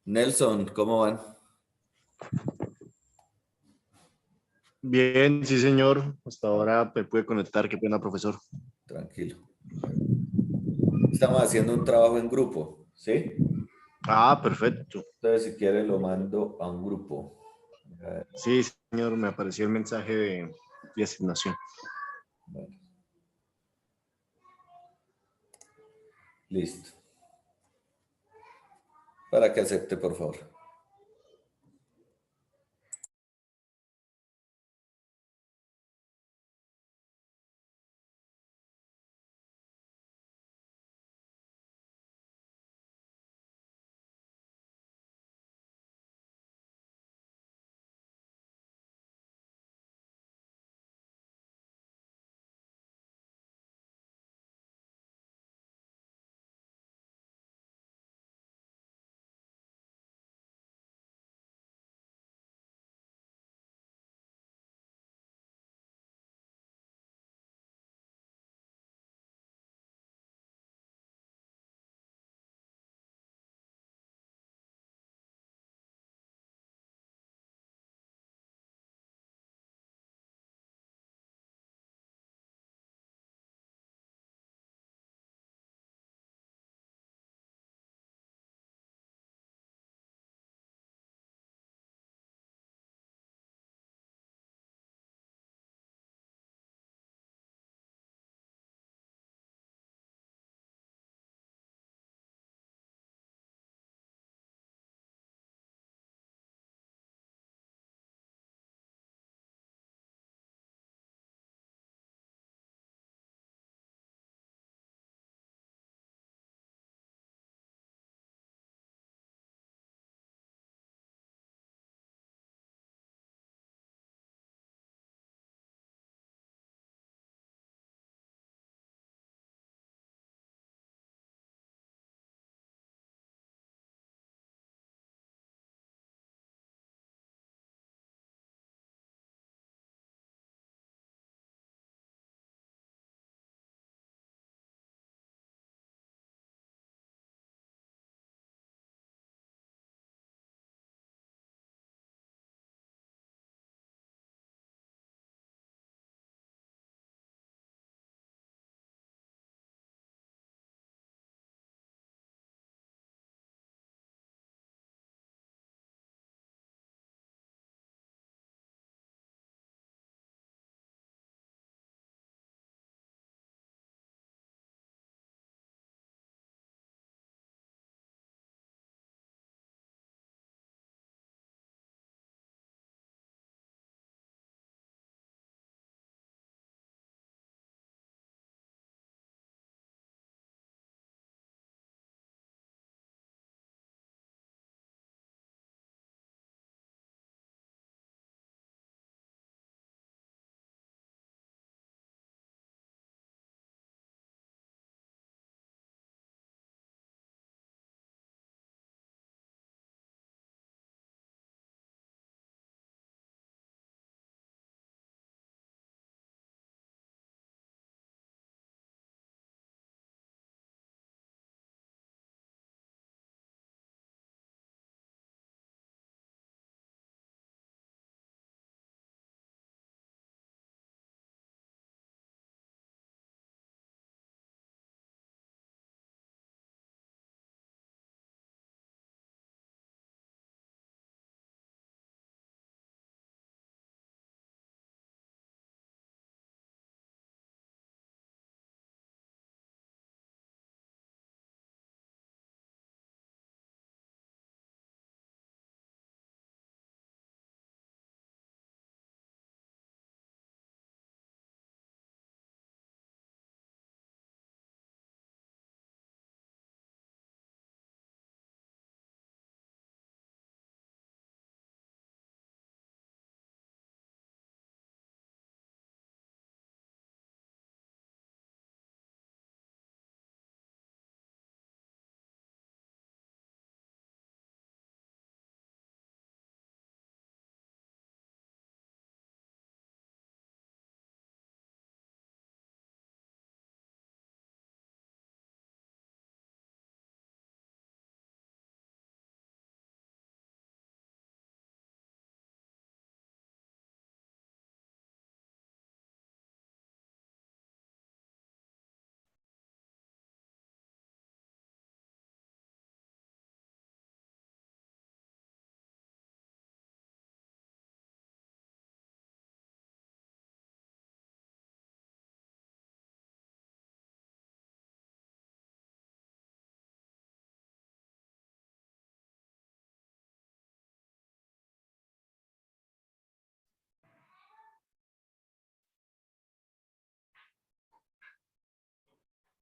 Nelson, ¿cómo van? Bien, sí, señor. Hasta ahora me pude conectar. Qué pena, profesor. Tranquilo. Estamos haciendo un trabajo en grupo, ¿sí? Ah, perfecto. Entonces, si quiere, lo mando a un grupo. A ver, Sí, señor, me apareció el mensaje de asignación. bueno. Listo. Para que acepte, por favor.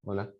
Hola.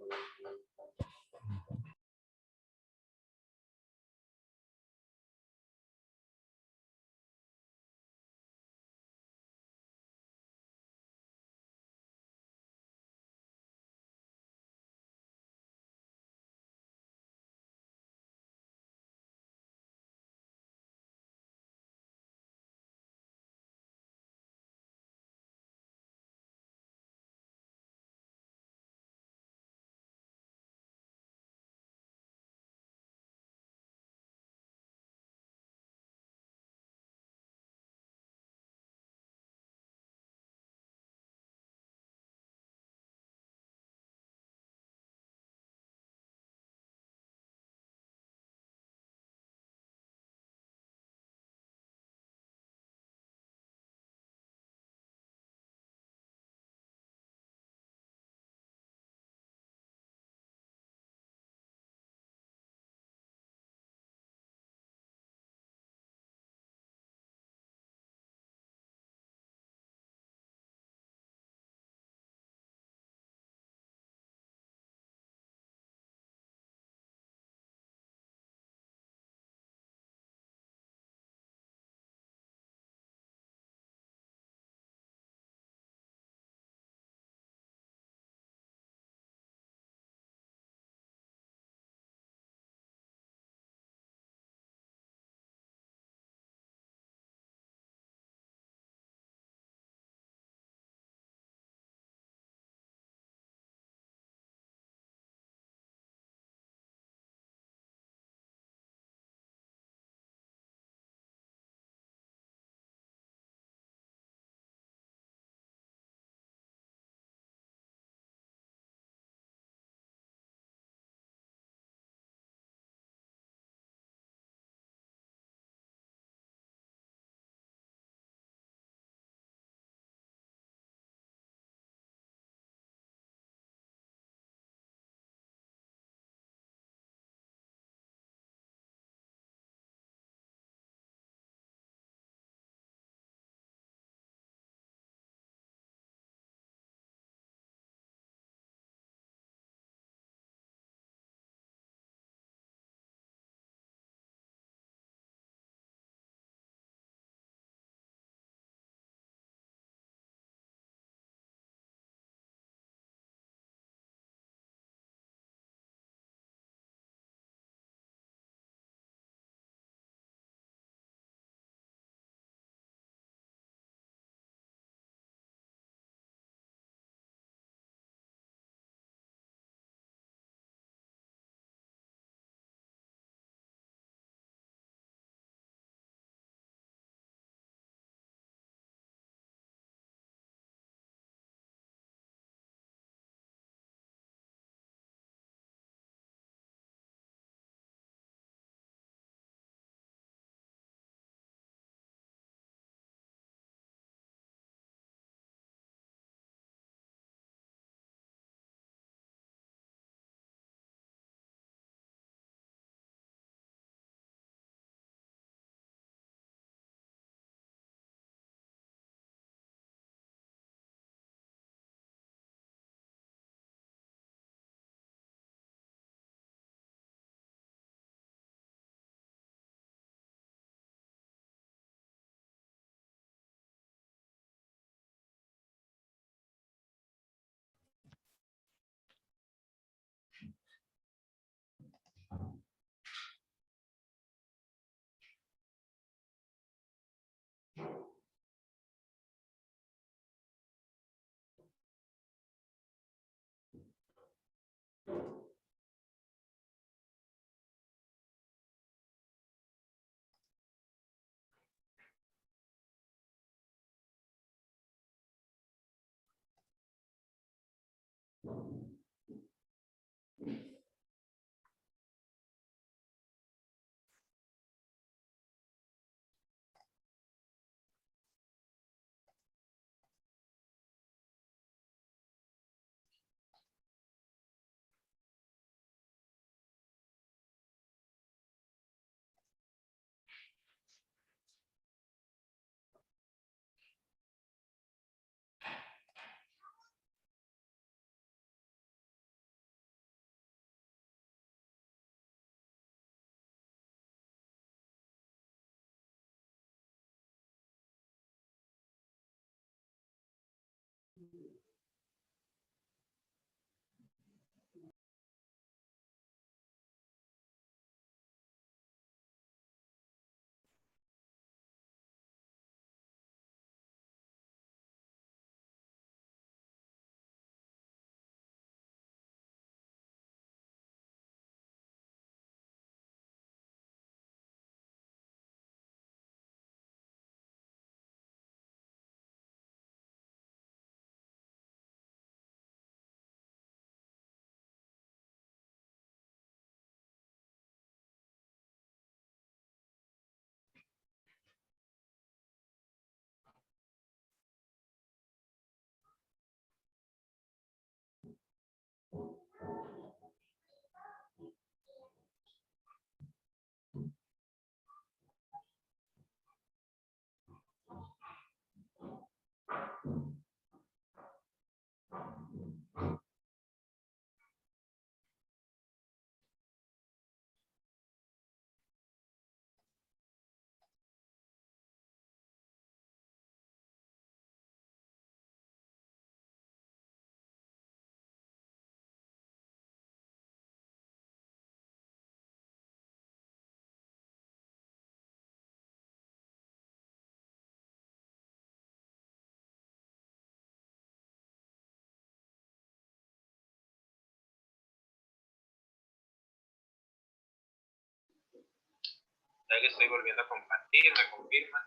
Ya que estoy volviendo a compartir, me confirman.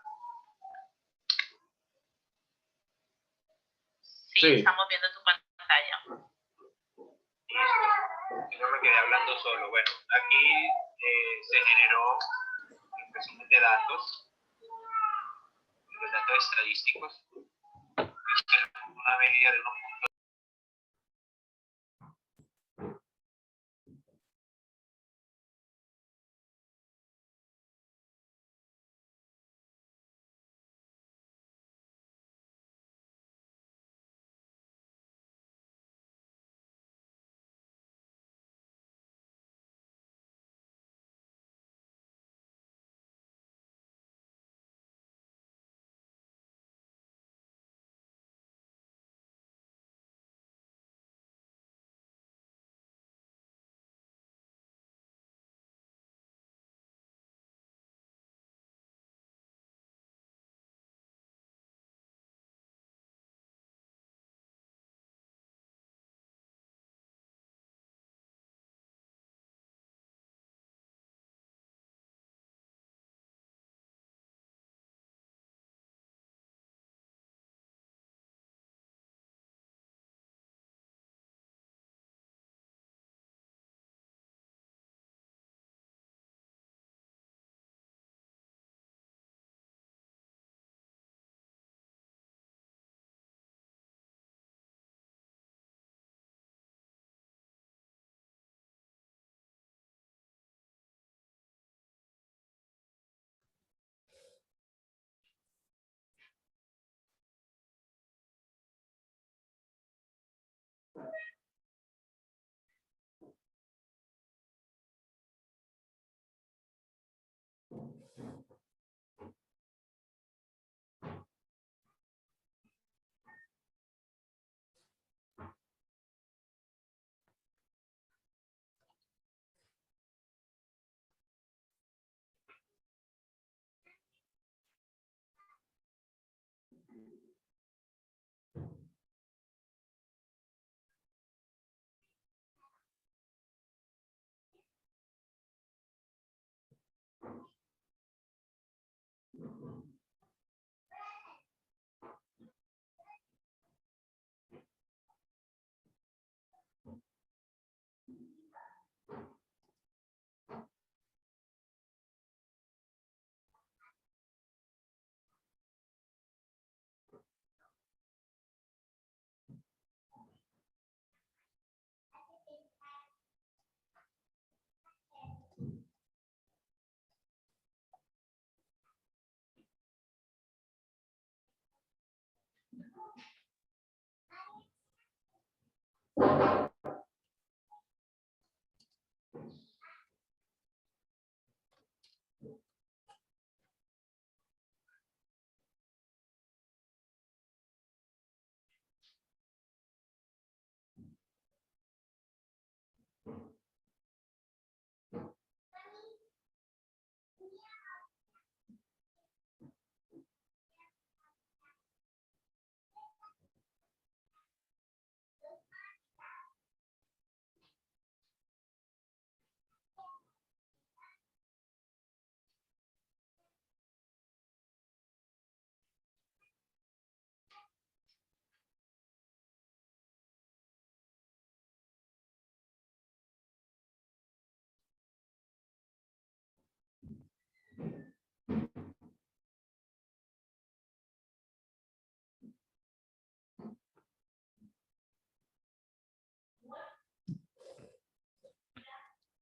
Sí, estamos viendo tu pantalla. Listo. Si no me quedé hablando solo. Bueno, aquí se generó resumen de datos, los datos estadísticos. Una medida de 1.2.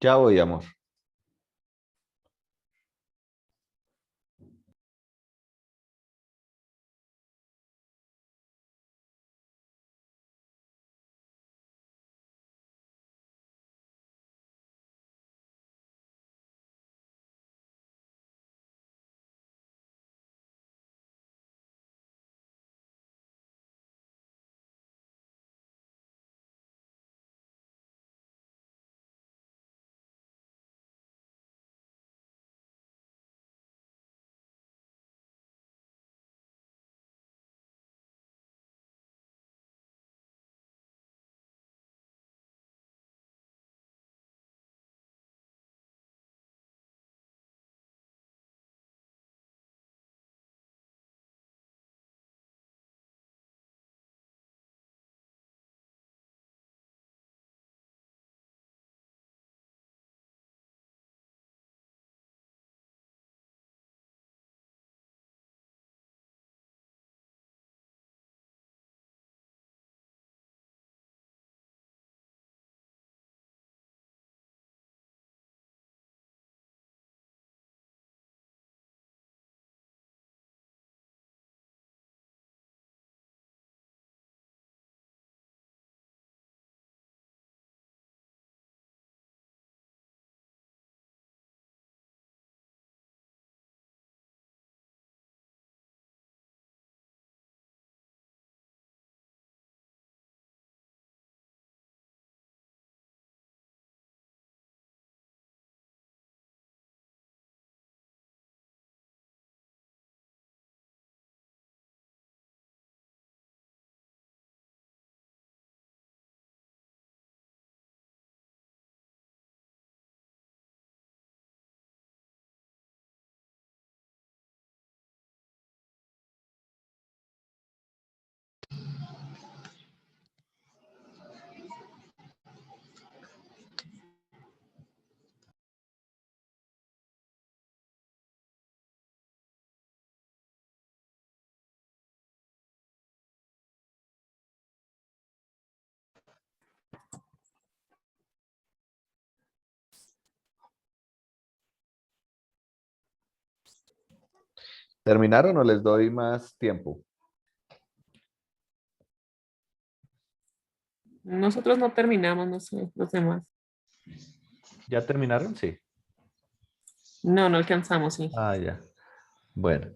Ya voy, amor. ¿Terminaron o les doy más tiempo? Nosotros no terminamos, no sé, los demás. ¿Ya terminaron? Sí. No, no alcanzamos, sí. Ah, ya. Bueno,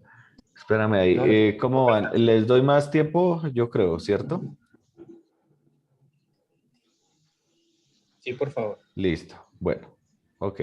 espérame ahí. No, ¿Cómo van? ¿Les doy más tiempo? Yo creo, ¿cierto? sí, por favor. Listo. Bueno, ok.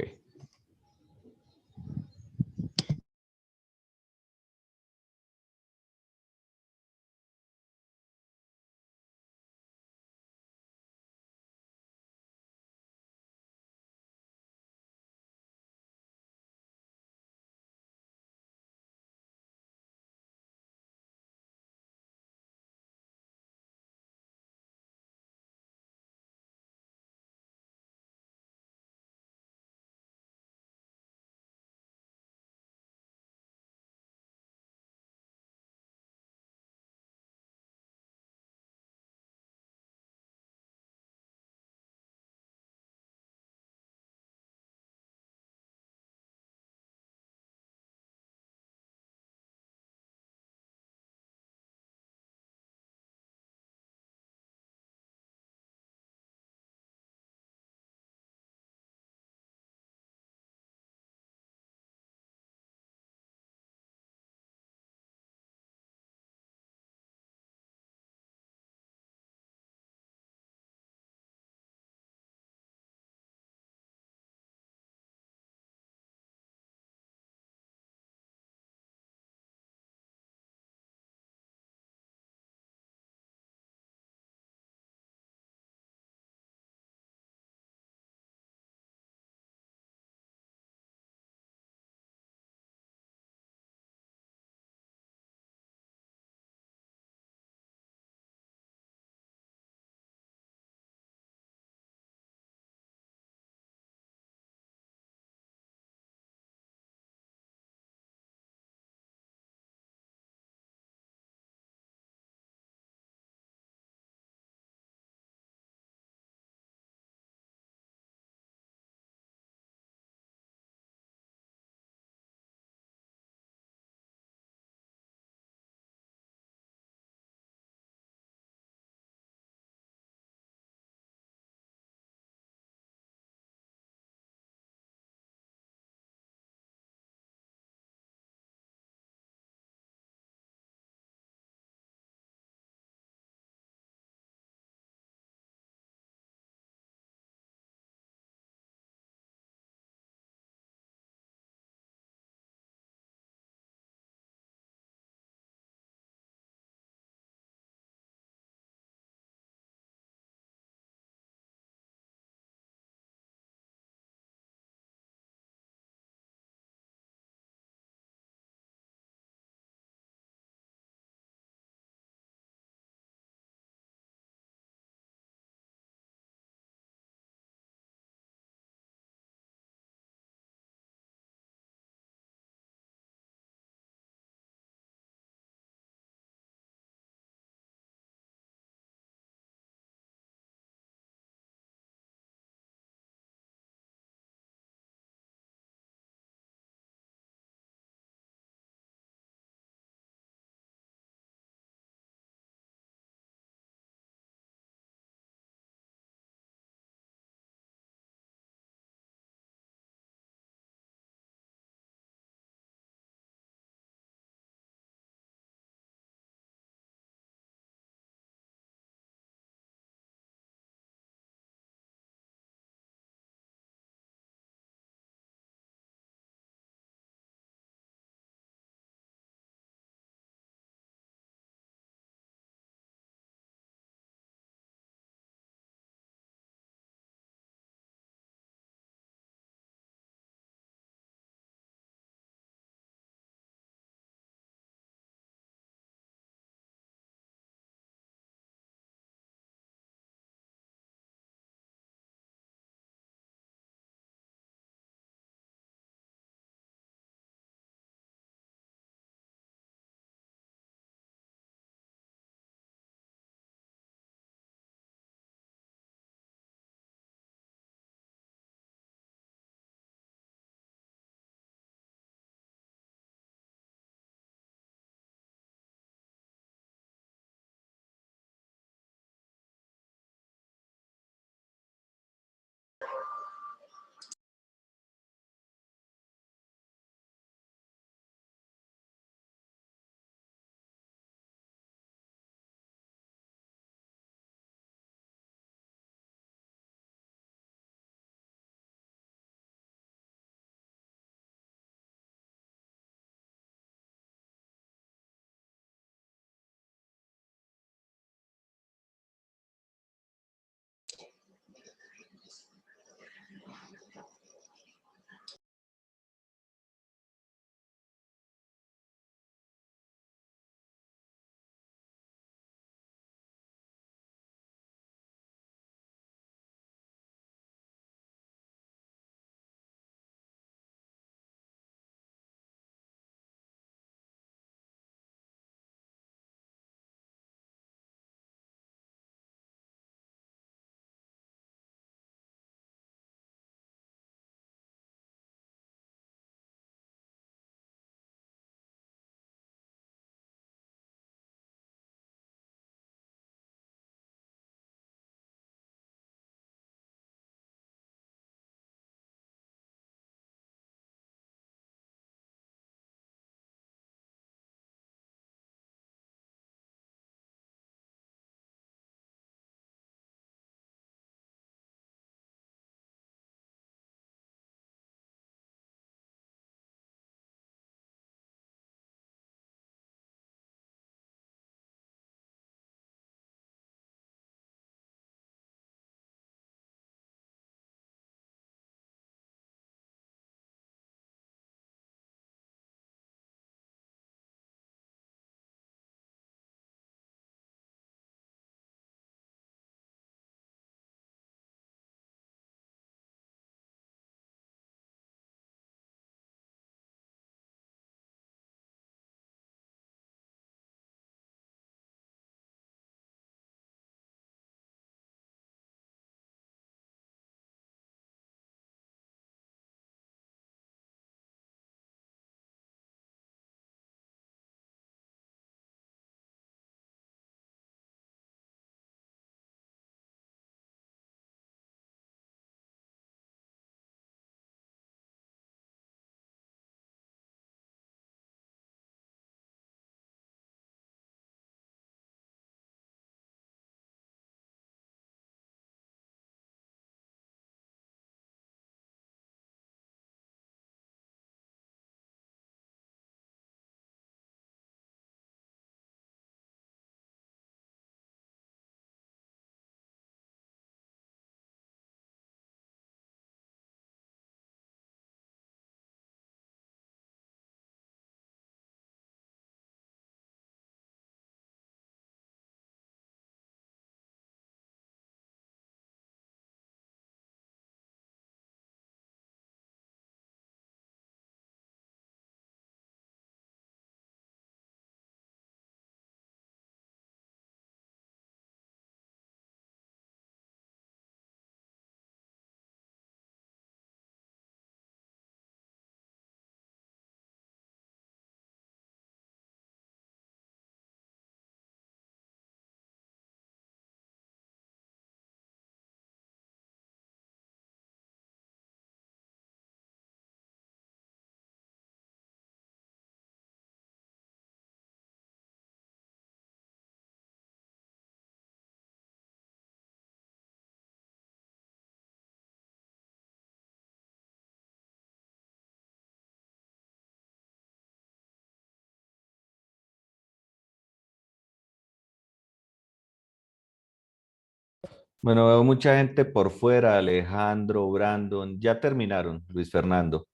Bueno, veo mucha gente por fuera, Alejandro, Brandon, ya terminaron, Luis Fernando,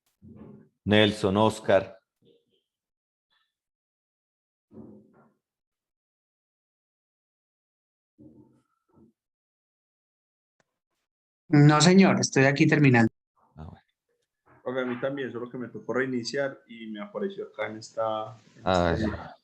Nelson, Oscar. No, señor, estoy aquí terminando. Ah, bueno. Porque a mí también, solo que me tocó reiniciar y me apareció acá en esta... Ah, ya.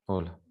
Hola.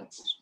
datos.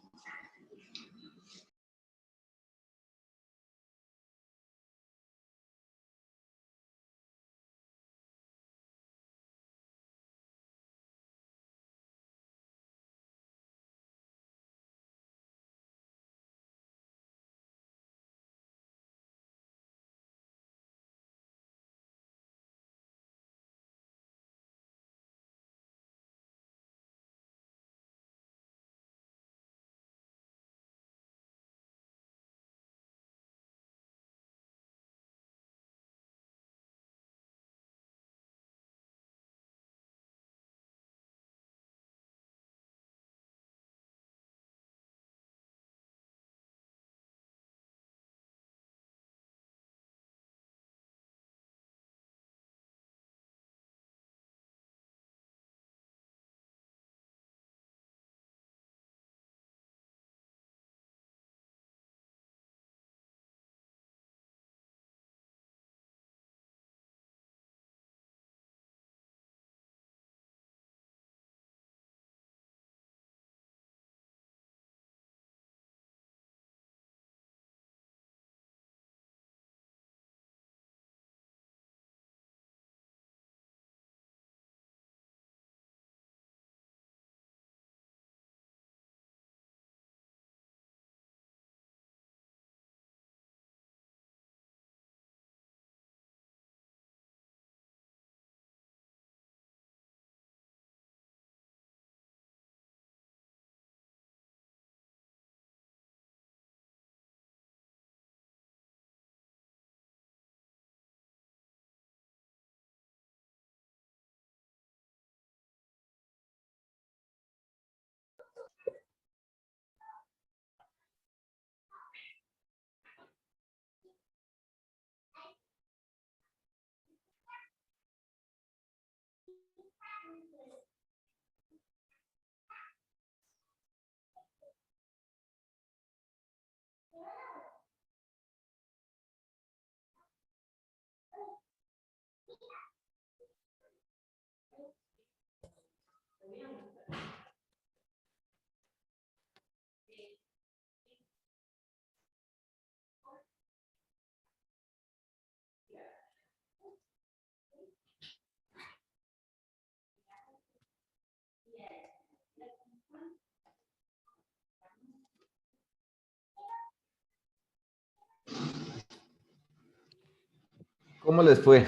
¿Cómo les fue?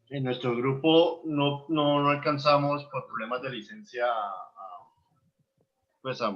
En nuestro grupo no alcanzamos por problemas de licencia pues a